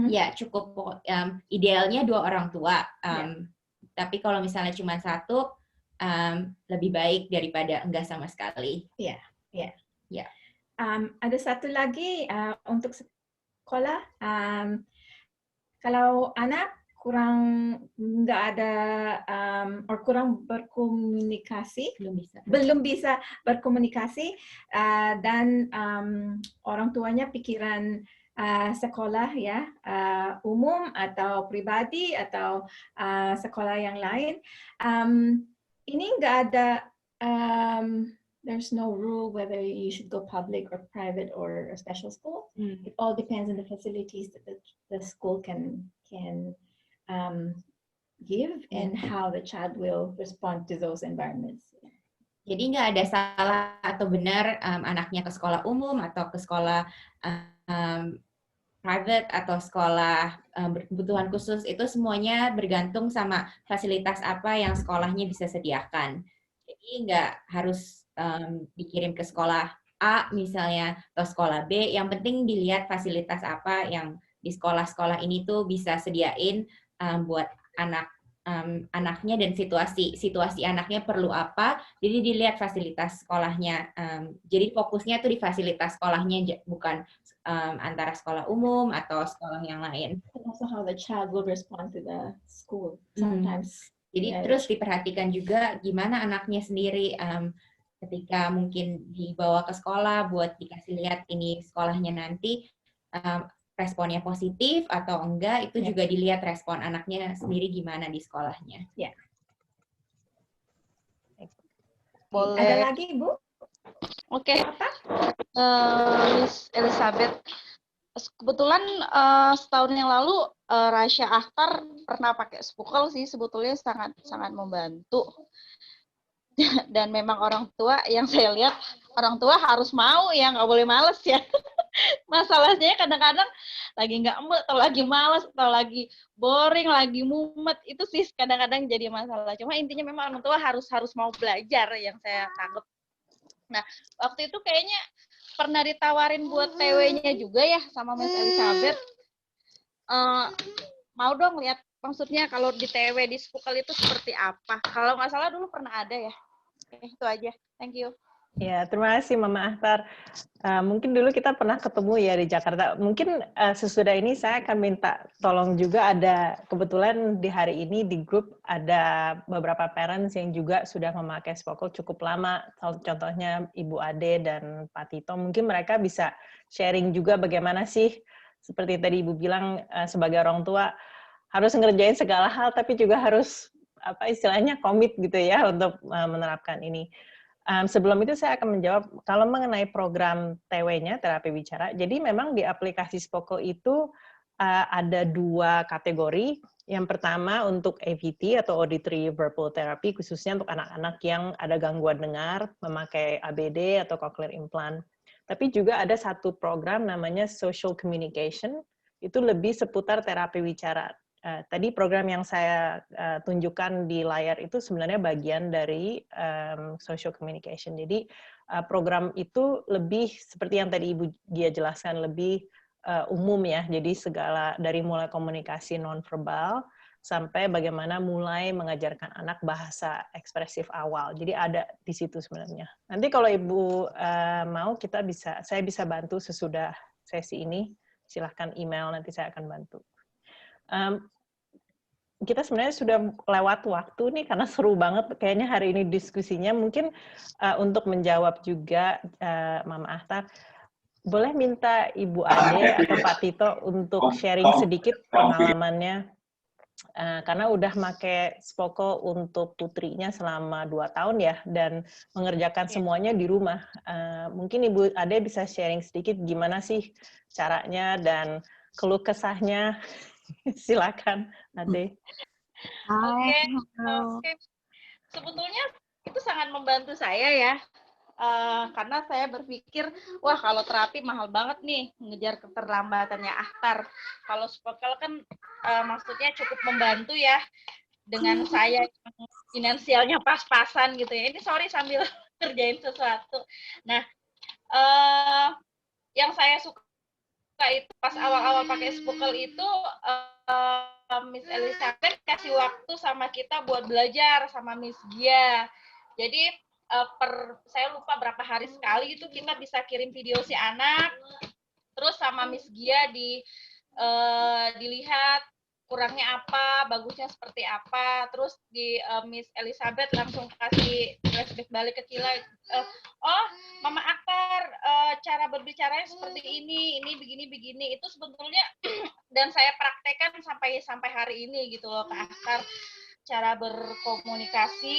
Ya, cukup. Idealnya 2 orang tua. Tapi kalau misalnya cuma 1, lebih baik daripada enggak sama sekali. Iya. Ada satu lagi untuk sekolah. Kalau anak nggak ada kurang berkomunikasi, belum bisa berkomunikasi, dan orang tuanya pikiran sekolah ya, umum atau pribadi atau sekolah yang lain, ini nggak ada, there's no rule whether you should go public or private or a special school. It all depends on the facilities that the school can give and how the child will respond to those environments. Jadi nggak ada salah atau benar anaknya ke sekolah umum atau ke sekolah private atau sekolah berkebutuhan khusus, itu semuanya bergantung sama fasilitas apa yang sekolahnya bisa sediakan. Jadi nggak harus dikirim ke sekolah A misalnya atau sekolah B, yang penting dilihat fasilitas apa yang di sekolah-sekolah ini tuh bisa sediain buat anaknya dan situasi anaknya perlu apa, jadi dilihat fasilitas sekolahnya. Jadi fokusnya tuh di fasilitas sekolahnya, bukan antara sekolah umum atau sekolah yang lain. And also how the child will respond to the school sometimes. Jadi terus diperhatikan juga gimana anaknya sendiri ketika mungkin dibawa ke sekolah buat dikasih lihat ini sekolahnya nanti, responnya positif atau enggak, itu juga dilihat respon anaknya sendiri gimana di sekolahnya. Ya. Boleh. Ada lagi, Bu? Oke. Miss Elizabeth, kebetulan setahun yang lalu Rasya Akhtar pernah pakai Spookle sih, sebetulnya sangat membantu. Dan memang orang tua, yang saya lihat orang tua harus mau ya, nggak boleh males ya. Masalahnya kadang-kadang lagi nggak mood, atau lagi malas, atau lagi boring, lagi mumet, itu sih kadang-kadang jadi masalah. Cuma intinya memang orang tua harus mau belajar, yang saya tangkap. Nah, waktu itu kayaknya pernah ditawarin buat TW-nya juga ya sama Miss Elizabeth. Mau dong lihat, maksudnya kalau di TW di Spookle itu seperti apa. Kalau nggak salah dulu pernah ada ya. Oke, itu aja. Thank you. Ya, terima kasih Mama Akhtar. Mungkin dulu kita pernah ketemu ya di Jakarta. Mungkin sesudah ini saya akan minta tolong juga, ada kebetulan di hari ini di grup ada beberapa parents yang juga sudah memakai Spookle cukup lama. Contohnya Ibu Ade dan Pak Tito. Mungkin mereka bisa sharing juga bagaimana sih, seperti tadi Ibu bilang, sebagai orang tua harus ngerjain segala hal, tapi juga harus apa istilahnya komit gitu ya untuk menerapkan ini. Sebelum itu saya akan menjawab kalau mengenai program TW-nya, terapi bicara. Jadi memang di aplikasi Spookle itu ada 2 kategori. Yang pertama untuk AVT atau Auditory Verbal Therapy, khususnya untuk anak-anak yang ada gangguan dengar, memakai ABD atau cochlear implant. Tapi juga ada satu program namanya Social Communication, itu lebih seputar terapi bicara. Tadi program yang saya tunjukkan di layar itu sebenarnya bagian dari social communication. Jadi program itu lebih seperti yang tadi Ibu Gia jelaskan, lebih umum ya. Jadi segala dari mulai komunikasi nonverbal sampai bagaimana mulai mengajarkan anak bahasa ekspresif awal. Jadi ada di situ sebenarnya. Nanti kalau Ibu mau saya bisa bantu sesudah sesi ini. Silahkan email, nanti saya akan bantu. Kita sebenarnya sudah lewat waktu nih karena seru banget kayaknya hari ini diskusinya. Mungkin untuk menjawab juga Mama Akhtar, boleh minta Ibu Ade atau Pak Tito untuk sharing sedikit pengalamannya karena udah make Spoko untuk putrinya selama 2 tahun ya, dan mengerjakan semuanya di rumah. Mungkin Ibu Ade bisa sharing sedikit gimana sih caranya dan keluh kesahnya. Silakan, Ade. Oke. Sebetulnya itu sangat membantu saya ya. Karena saya berpikir, wah kalau terapi mahal banget nih, ngejar keterlambatannya Akhtar. Kalau Spokel kan maksudnya cukup membantu ya, dengan saya yang finansialnya pas-pasan gitu ya. Ini sorry sambil kerjain sesuatu. Nah, yang saya suka itu pas awal-awal pakai Spokel itu, Miss Elizabeth kasih waktu sama kita buat belajar sama Miss Gia. Jadi saya lupa berapa hari sekali itu kita bisa kirim video si anak, terus sama Miss Gia dilihat kurangnya apa, bagusnya seperti apa, terus di Miss Elizabeth langsung kasih flashback balik ke Kila, oh Mama Akhtar cara berbicaranya seperti ini begini, itu sebetulnya dan saya praktekkan sampai hari ini gitu loh ke Akhtar, cara berkomunikasi.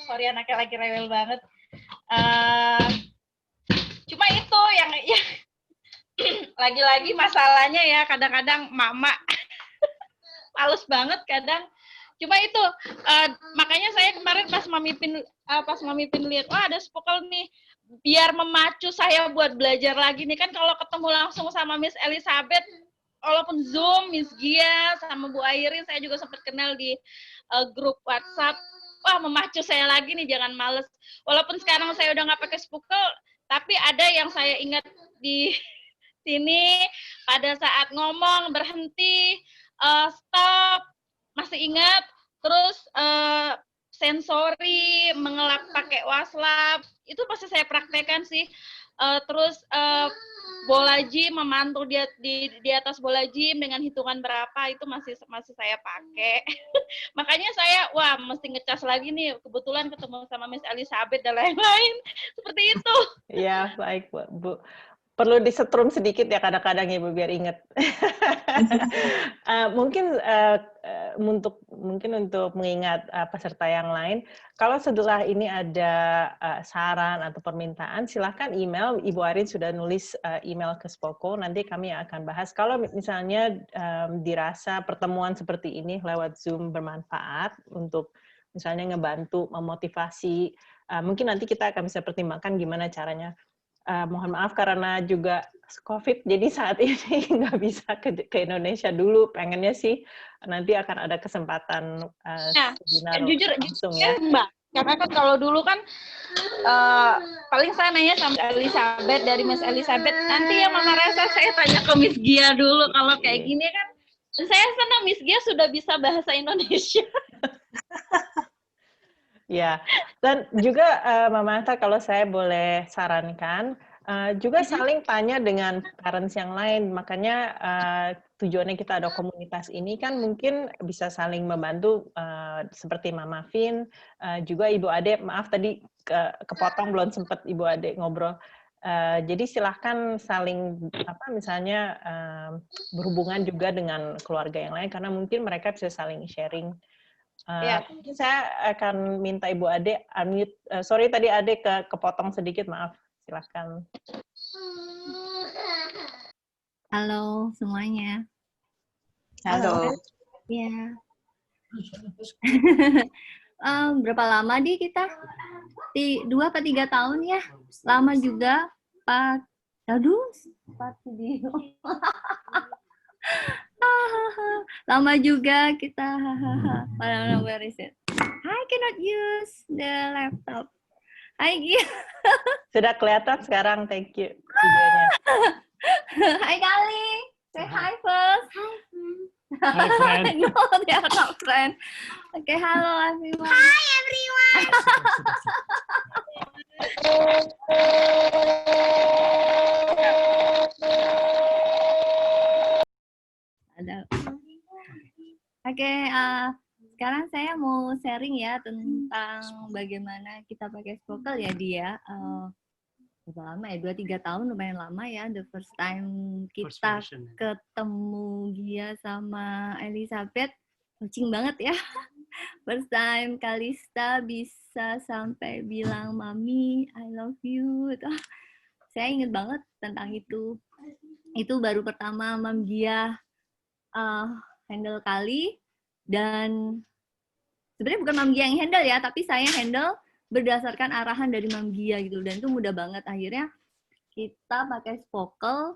Sorry anaknya lagi rewel banget. Cuma itu yang lagi-lagi masalahnya ya, kadang-kadang mama males banget kadang. Cuma itu makanya saya kemarin pas Mami Pin lihat, wah ada Spokel nih, biar memacu saya buat belajar lagi nih, kan kalau ketemu langsung sama Miss Elizabeth walaupun Zoom, Miss Gia sama Bu Airin, saya juga sempat kenal di grup WhatsApp. Wah, memacu saya lagi nih, jangan males. Walaupun sekarang saya udah nggak pakai Spokel, tapi ada yang saya ingat di sini pada saat ngomong berhenti, stop, masih ingat. Terus sensori, mengelap pakai waslap, itu pasti saya praktekkan sih. Terus bola gym, memantul di atas bola gym dengan hitungan berapa, itu masih saya pakai. Makanya saya mesti ngecas lagi nih, kebetulan ketemu sama Miss Elizabeth dan lain-lain. Seperti itu. Ya, baik Bu. Perlu disetrum sedikit ya kadang-kadang Ibu biar ingat. Mungkin untuk mengingat peserta yang lain, kalau setelah ini ada saran atau permintaan, silahkan email. Ibu Airin sudah nulis email ke Spoko, nanti kami akan bahas. Kalau misalnya dirasa pertemuan seperti ini lewat Zoom bermanfaat untuk misalnya ngebantu, memotivasi, mungkin nanti kita akan bisa pertimbangkan gimana caranya. Mohon maaf karena juga COVID, jadi saat ini nggak bisa ke Indonesia dulu. Pengennya sih nanti akan ada kesempatan webinar langsung ya. Mbak, karena kan kalau dulu kan paling saya nanya sama Elizabeth, dari Miss Elizabeth. Nanti yang Mama Rasa saya tanya ke Miss Gia dulu. Kalau kayak gini kan, saya senang Miss Gia sudah bisa bahasa Indonesia. Ya, dan juga Mama Anta kalau saya boleh sarankan, juga saling tanya dengan parents yang lain. Makanya tujuannya kita ada komunitas ini kan mungkin bisa saling membantu seperti Mama Fin, juga Ibu Ade. Maaf tadi kepotong belum sempat Ibu Ade ngobrol. Jadi silahkan saling misalnya berhubungan juga dengan keluarga yang lain karena mungkin mereka bisa saling sharing. Mungkin saya akan minta Ibu Ade unmute. Sorry tadi Ade kepotong sedikit, maaf. Silahkan. Halo semuanya. Halo. Ya. Berapa lama kita? 2 atau 3 tahun ya? Lama juga. Aduh, 4 video. Lama juga kita. Where is it? I cannot use the laptop. Hai Gia. Sudah kelihatan sekarang, thank you videonya. Hai Kali. Say hi first. Hi friend. No, they are not friend. Okay, hello everyone. Hi everyone. Oke, sekarang saya mau sharing ya tentang bagaimana kita pakai Spokel ya dia. berapa lama ya, 2-3 tahun, lumayan lama ya, the first time First kita version. ketemu Gia sama Elizabeth, kucing banget ya. First time Kalista bisa sampai bilang, Mami, I love you. Saya inget banget tentang itu. Itu baru pertama Mam Gia handle Kali, dan sebenarnya bukan Mam Gia yang handle ya, tapi saya handle berdasarkan arahan dari Mam Gia gitu, dan itu mudah banget. Akhirnya kita pakai Spokel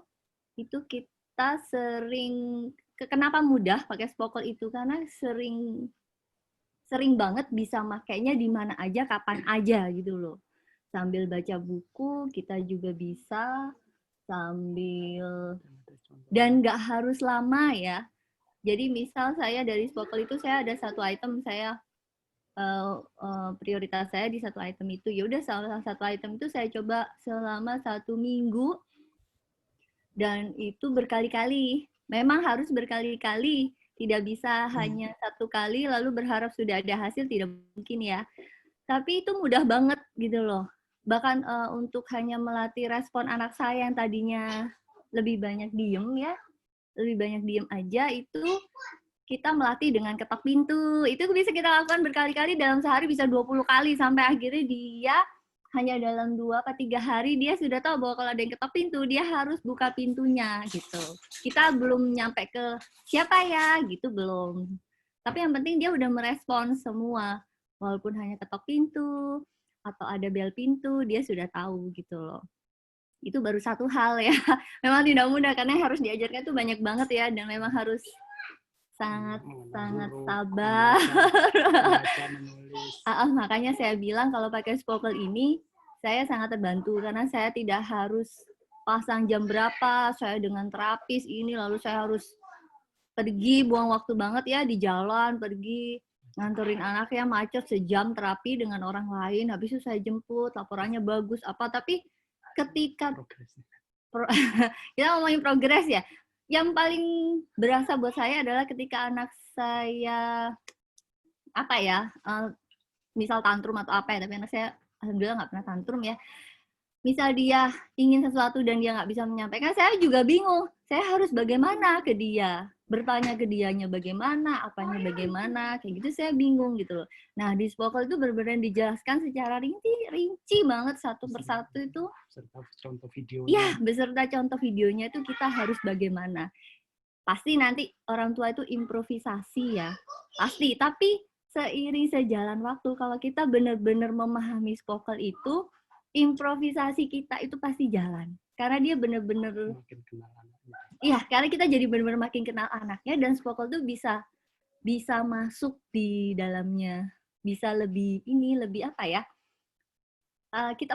itu, kita sering, kenapa mudah pakai Spokel itu, karena sering banget bisa makainya di mana aja, kapan aja gitu loh. Sambil baca buku kita juga bisa, sambil, dan nggak harus lama ya. Jadi misal saya dari Spokel itu saya ada satu item, saya prioritas saya di satu item itu, ya udah salah satu item itu saya coba selama 1 minggu, dan itu berkali-kali. Memang harus berkali-kali, tidak bisa hanya 1 kali lalu berharap sudah ada hasil, tidak mungkin ya. Tapi itu mudah banget gitu loh. Bahkan untuk hanya melatih respon anak saya yang tadinya lebih banyak diem ya, lebih banyak diem aja, itu kita melatih dengan ketok pintu. Itu bisa kita lakukan berkali-kali, dalam sehari bisa 20 kali, sampai akhirnya dia hanya dalam 2-3 hari dia sudah tahu bahwa kalau ada yang ketok pintu, dia harus buka pintunya gitu. Kita belum nyampe ke siapa ya gitu, belum. Tapi yang penting dia udah merespon semua. Walaupun hanya ketok pintu atau ada bel pintu, dia sudah tahu gitu loh. Itu baru satu hal ya. Memang tidak mudah karena harus diajarkan itu banyak banget ya, dan memang harus sangat sabar. Makanya saya bilang kalau pakai Spokel ini saya sangat terbantu, karena saya tidak harus pasang jam berapa, saya dengan terapis ini, lalu saya harus pergi, buang waktu banget ya di jalan, pergi nganterin anaknya macet sejam terapi dengan orang lain, habis itu saya jemput, laporannya bagus apa, tapi ketika kita ngomongin progres ya, yang paling berasa buat saya adalah ketika anak saya apa ya, misal tantrum atau apa ya, tapi anak saya alhamdulillah nggak pernah tantrum ya. Misal dia ingin sesuatu dan dia nggak bisa menyampaikan, saya juga bingung. Saya harus bagaimana ke dia, bertanya ke dianya bagaimana, apanya bagaimana, kayak gitu saya bingung gitu loh. Nah di Spokel itu benar-benar dijelaskan secara rinci banget satu persatu itu. Beserta contoh videonya. Iya, beserta contoh videonya itu kita harus bagaimana. Pasti nanti orang tua itu improvisasi ya, pasti. Tapi seiring sejalan waktu, kalau kita benar-benar memahami Spokel itu, improvisasi kita itu pasti jalan. Karena dia benar-benar, iya, karena kita jadi benar-benar makin kenal anaknya, dan Spokel itu bisa masuk di dalamnya, bisa lebih apa ya?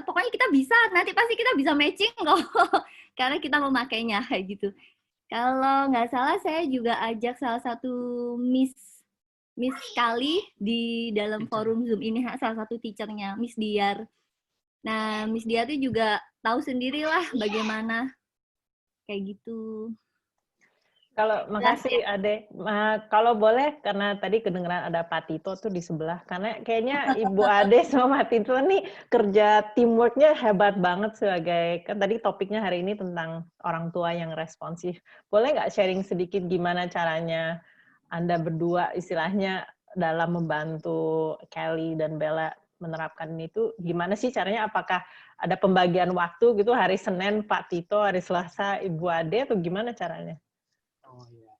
Pokoknya kita bisa, nanti pasti kita bisa matching kok, karena kita memakainya kayak gitu. Kalau nggak salah saya juga ajak salah satu Miss Kali di dalam forum Zoom ini, salah satu teachernya, Miss Diar. Nah, Miss Diar itu juga tahu sendirilah bagaimana kayak gitu. Kalau makasih Ade, kalau boleh, karena tadi kedengeran ada Pak Tito tuh di sebelah, karena kayaknya Ibu Ade sama Pak Tito nih kerja teamworknya hebat banget, sebagai kan tadi topiknya hari ini tentang orang tua yang responsif. Boleh nggak sharing sedikit gimana caranya Anda berdua istilahnya dalam membantu Kelly dan Bella menerapkan itu? Gimana sih caranya? Apakah ada pembagian waktu gitu, hari Senin Pak Tito, hari Selasa Ibu Ade, atau gimana caranya? Oh iya.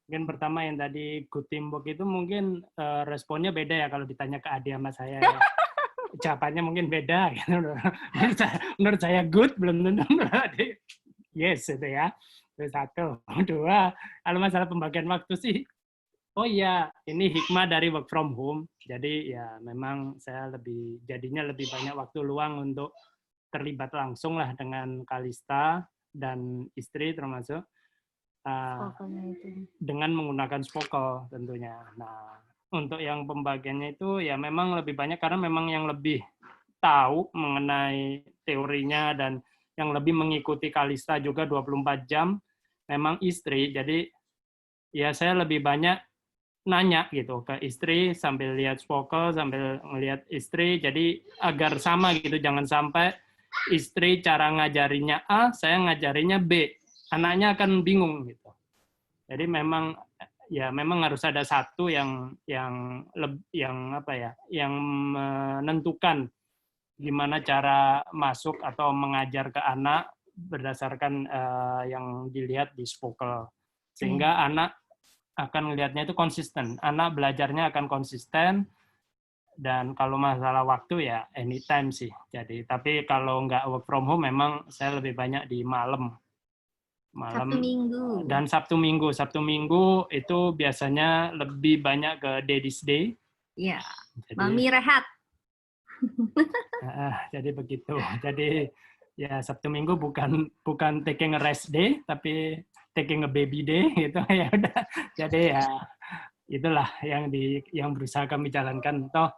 Mungkin pertama yang tadi good teamwork itu mungkin responnya beda ya kalau ditanya ke Ade sama saya ya. Ucapannya mungkin beda gitu. Menurut saya good, belum tentu menurut Ade yes itu ya. Itu satu. Dua, kalau masalah pembagian waktu sih, oh iya, ini hikmah dari work from home. Jadi ya memang saya jadinya lebih banyak waktu luang untuk terlibat langsung lah dengan Kalista dan istri termasuk. Dengan menggunakan Spokel tentunya. Nah, untuk yang pembagiannya itu ya memang lebih banyak karena memang yang lebih tahu mengenai teorinya dan yang lebih mengikuti Kalista juga 24 jam memang istri. Jadi ya saya lebih banyak nanya gitu ke istri sambil lihat Spokel, sambil ngelihat istri, jadi agar sama gitu, jangan sampai istri cara ngajarinya A, saya ngajarinya B. Anaknya akan bingung gitu. Jadi memang harus ada satu yang menentukan gimana cara masuk atau mengajar ke anak berdasarkan yang dilihat di Spokel. Sehingga anak akan melihatnya itu konsisten. Anak belajarnya akan konsisten. Dan kalau masalah waktu ya anytime sih. Jadi tapi kalau nggak work from home memang saya lebih banyak di malam. Sabtu Minggu. Dan Sabtu Minggu itu biasanya lebih banyak ke Daddy's Day. Iya. Mami rehat. Jadi begitu. Jadi ya Sabtu Minggu bukan taking a rest day tapi taking a baby day gitu ya udah. Jadi ya itulah yang berusaha kami jalankan. Toh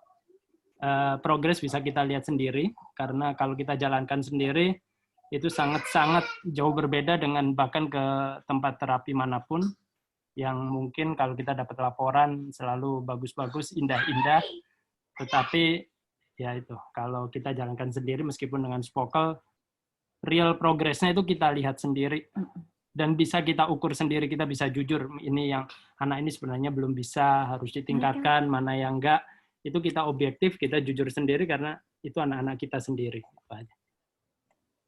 progres bisa kita lihat sendiri karena kalau kita jalankan sendiri itu sangat-sangat jauh berbeda dengan bahkan ke tempat terapi manapun yang mungkin kalau kita dapat laporan selalu bagus-bagus, indah-indah, tetapi ya itu kalau kita jalankan sendiri meskipun dengan Spokel, real progresnya itu kita lihat sendiri dan bisa kita ukur sendiri, kita bisa jujur ini yang anak ini sebenarnya belum bisa, harus ditingkatkan, mana yang enggak. Itu kita objektif, kita jujur sendiri karena itu anak-anak kita sendiri.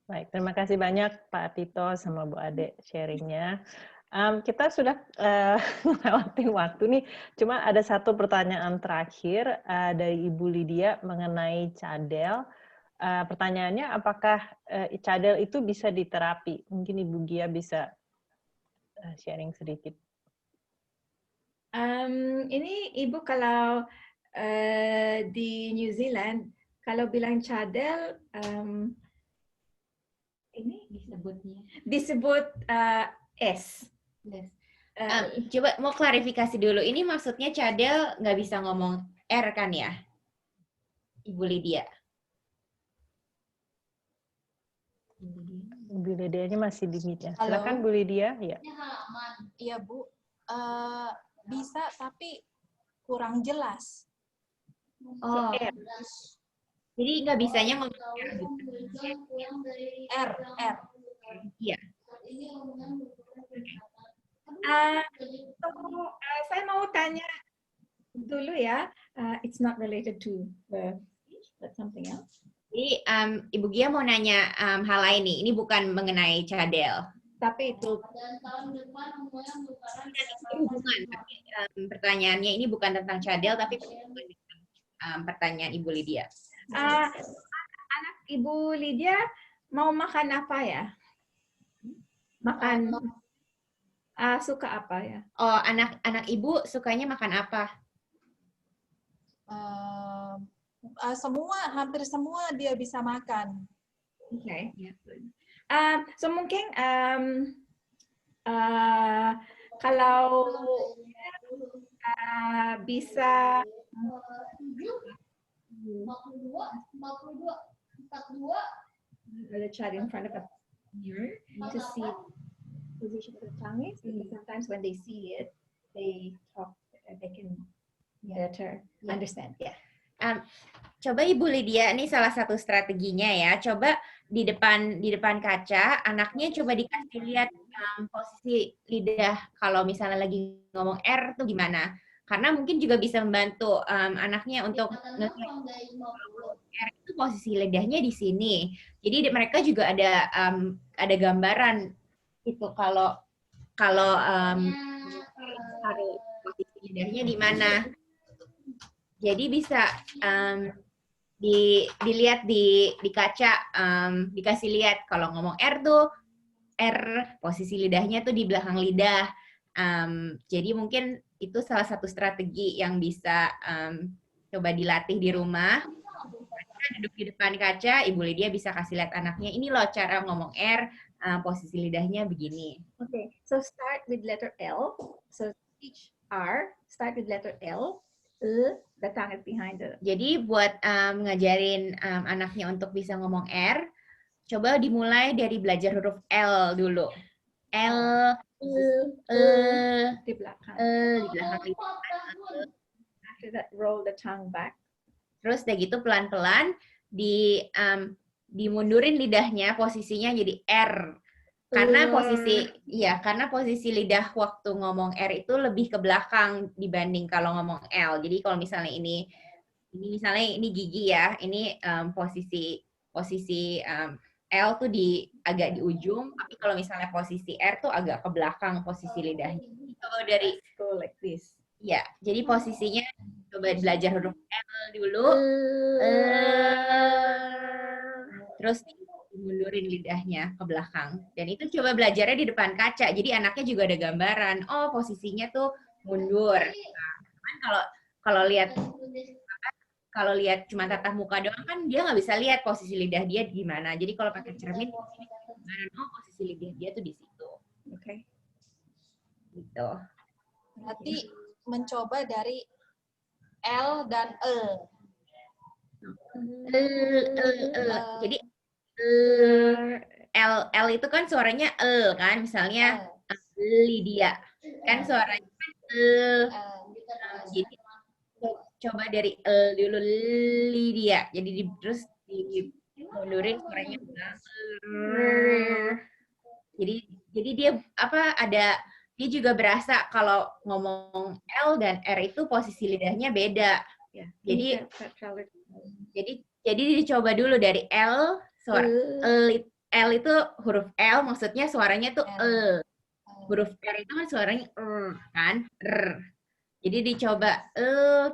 Baik, terima kasih banyak Pak Tito sama Bu Ade sharingnya. Kita sudah melewati waktu nih, cuma ada satu pertanyaan terakhir dari Ibu Lydia mengenai cadel. Pertanyaannya, apakah cadel itu bisa diterapi? Mungkin Ibu Gia bisa sharing sedikit. Ini Ibu kalau di New Zealand, kalau bilang cadel, ini disebut S. Coba mau klarifikasi dulu. Ini maksudnya cadel nggak bisa ngomong R kan ya, Ibu Lydia? Bu Lydia-nya masih di meet ya. Silakan Bu Lydia. Ya. Iya Bu, bisa tapi kurang jelas. Oh, jadi nggak bisanya ngomong R. R. Iya. Saya mau tanya dulu ya. It's not related to the speech, but something else. Jadi Ibu Gia mau nanya hal lain nih. Ini bukan mengenai cadel. Tapi itu hubungan. Pertanyaannya ini bukan tentang cadel, tapi pertanyaan Ibu Lydia. Anak Ibu Lydia mau makan apa ya? Makan suka apa ya? Oh, anak Ibu sukanya makan apa? Hampir semua dia bisa makan. Okay. So mungkin kalau bisa 42, 42. The child in front of a mirror to see position of the tongue is, because sometimes when they see it, they talk, they can better understand. Yeah. Coba Ibu Lydia, ini salah satu strateginya ya. Coba di depan kaca, anaknya coba dikasih lihat posisi lidah kalau misalnya lagi ngomong R tuh gimana. Karena mungkin juga bisa membantu anaknya untuk R itu posisi lidahnya di sini. Jadi mereka juga ada gambaran itu kalau posisi lidahnya di mana. Jadi bisa dilihat di kaca, dikasih lihat kalau ngomong R tuh R posisi lidahnya tuh di belakang lidah. Jadi mungkin itu salah satu strategi yang bisa coba dilatih di rumah. Duduk di depan kaca, Ibu Lydia bisa kasih lihat anaknya, ini loh cara ngomong R, posisi lidahnya begini. Okay, so start with letter L. So each R, start with letter L. The tongue is behind the. Jadi buat ngajarin anaknya untuk bisa ngomong R, coba dimulai dari belajar huruf L dulu. L, di belakang. Di belakang. After that, roll the tongue back. Terus udah gitu pelan-pelan di dimundurin lidahnya, posisinya jadi R. Karena posisi lidah waktu ngomong R itu lebih ke belakang dibanding kalau ngomong L. Jadi kalau misalnya ini misalnya ini gigi ya, ini posisi L tuh agak di ujung, tapi kalau misalnya posisi R tuh agak ke belakang posisi lidahnya. Kalau dari like this. Ya, jadi posisinya coba belajar huruf L dulu. Terus mundurin lidahnya ke belakang. Dan itu coba belajarnya di depan kaca. Jadi anaknya juga ada gambaran. Oh, posisinya tuh mundur. Nah, kalau lihat cuma tatap muka doang kan dia nggak bisa lihat posisi lidah dia gimana. Jadi kalau pakai cermin, posisi lidah dia tuh di situ. Oke. Gitu. Berarti mencoba dari L dan E. Jadi L itu kan suaranya kan, misalnya Lydia kan suaranya kan jadi coba dari dulu Lydia, jadi terus dimundurin suaranya jadi dia dia juga berasa kalau ngomong L dan R itu posisi lidahnya beda. Jadi dicoba dulu dari L, suara L itu huruf L, maksudnya suaranya tuh huruf R itu kan suaranya kan, R. Jadi dicoba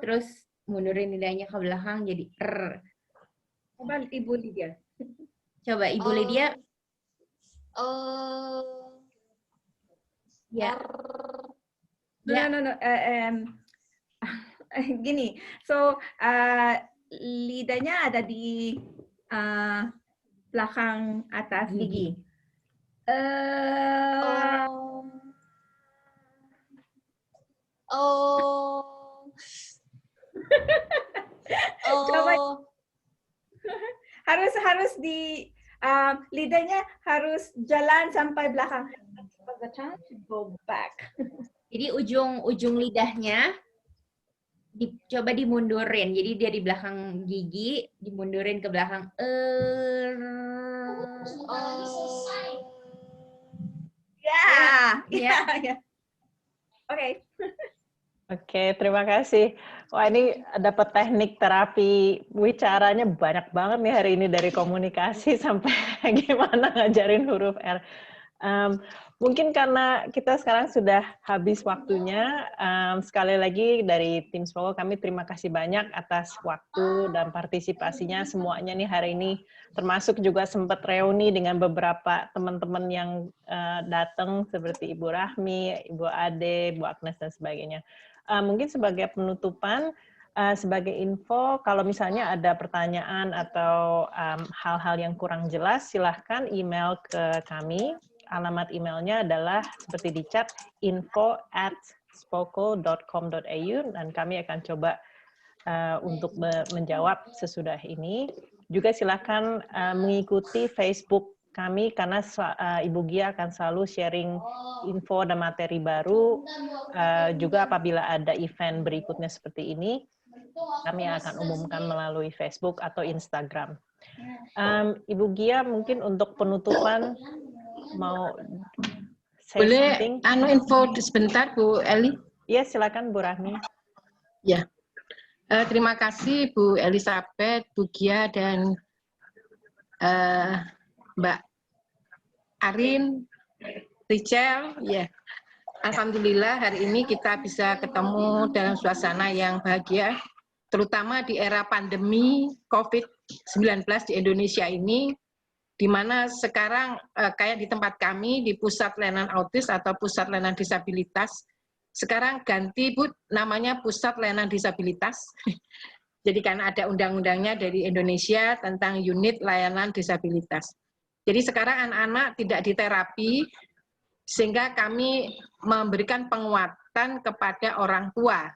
terus mundurin lidahnya ke belakang jadi R. Coba Ibu Lydia. Coba Ibu Lydia. Ya. No. Gini, so lidahnya ada di belakang atas gigi. Coba harus di lidahnya harus jalan sampai belakang. Go back. Jadi ujung lidahnya coba dimundurin. Jadi dari belakang gigi dimundurin ke belakang. Ya. Oke. Oke, terima kasih. Wah, ini dapat teknik terapi bicaranya banyak banget nih hari ini, dari komunikasi sampai gimana ngajarin huruf R. Mungkin karena kita sekarang sudah habis waktunya, sekali lagi dari tim Spokel kami terima kasih banyak atas waktu dan partisipasinya semuanya nih hari ini, termasuk juga sempat reuni dengan beberapa teman-teman yang datang seperti Ibu Rahmi, Ibu Ade, Ibu Agnes dan sebagainya. Mungkin sebagai penutupan, sebagai info, kalau misalnya ada pertanyaan atau hal-hal yang kurang jelas, silahkan email ke kami. Alamat emailnya adalah seperti di chat, info@spokel.com.au, dan kami akan coba untuk menjawab sesudah ini. Juga silakan mengikuti Facebook kami, karena Ibu Gia akan selalu sharing info dan materi baru. Juga apabila ada event berikutnya seperti ini, kami akan umumkan melalui Facebook atau Instagram. Ibu Gia, mungkin untuk penutupan mau boleh something? info sebentar Bu Eli? Ya, silakan Bu Rahmi. Ya, terima kasih Bu Elizabeth, Bu Gia dan Mbak Arin, Richel. Ya, alhamdulillah hari ini kita bisa ketemu dalam suasana yang bahagia, terutama di era pandemi COVID-19 di Indonesia ini, di mana sekarang kayak di tempat kami di Pusat Layanan Autis atau Pusat Layanan Disabilitas, sekarang ganti Bu namanya Pusat Layanan Disabilitas. Jadi karena ada undang-undangnya dari Indonesia tentang unit layanan disabilitas. Jadi sekarang anak-anak tidak diterapi, sehingga kami memberikan penguatan kepada orang tua.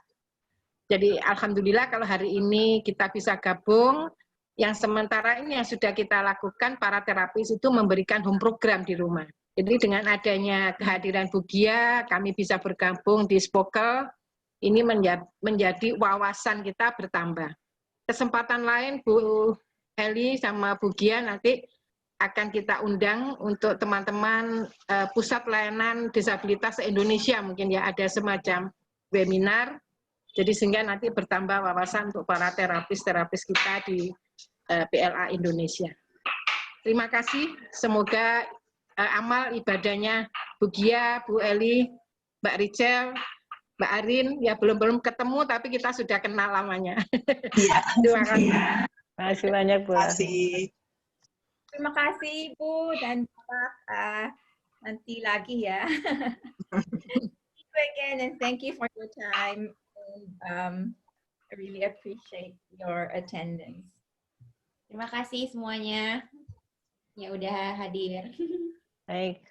Jadi alhamdulillah kalau hari ini kita bisa gabung. Yang sementara ini yang sudah kita lakukan, para terapis itu memberikan home program di rumah. Jadi dengan adanya kehadiran Bu Gia, kami bisa bergabung di Spokel, ini menjadi wawasan kita bertambah. Kesempatan lain Bu Eli sama Bu Gia nanti akan kita undang untuk teman-teman Pusat Layanan Disabilitas Indonesia, mungkin ya ada semacam webinar, jadi sehingga nanti bertambah wawasan untuk para terapis-terapis kita di PLA Indonesia. Terima kasih, semoga amal ibadahnya Bu Gia, Bu Eli, Mbak Richel, Mbak Arin, ya belum ketemu tapi kita sudah kenal lamanya. Iya. Terima kasih. Terima kasih banyak, Bu. Terima kasih Ibu dan Bapak. Nanti lagi ya. Thank you again and thank you for your time. And, I really appreciate your attendance. Terima kasih semuanya yang udah hadir. Baik.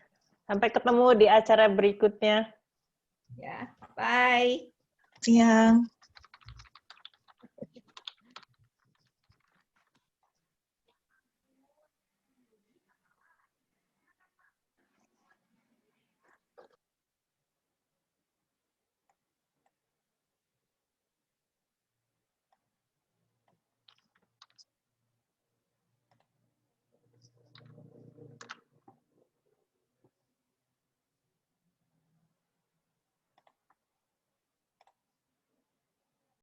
Sampai ketemu di acara berikutnya. Ya, bye. Siang.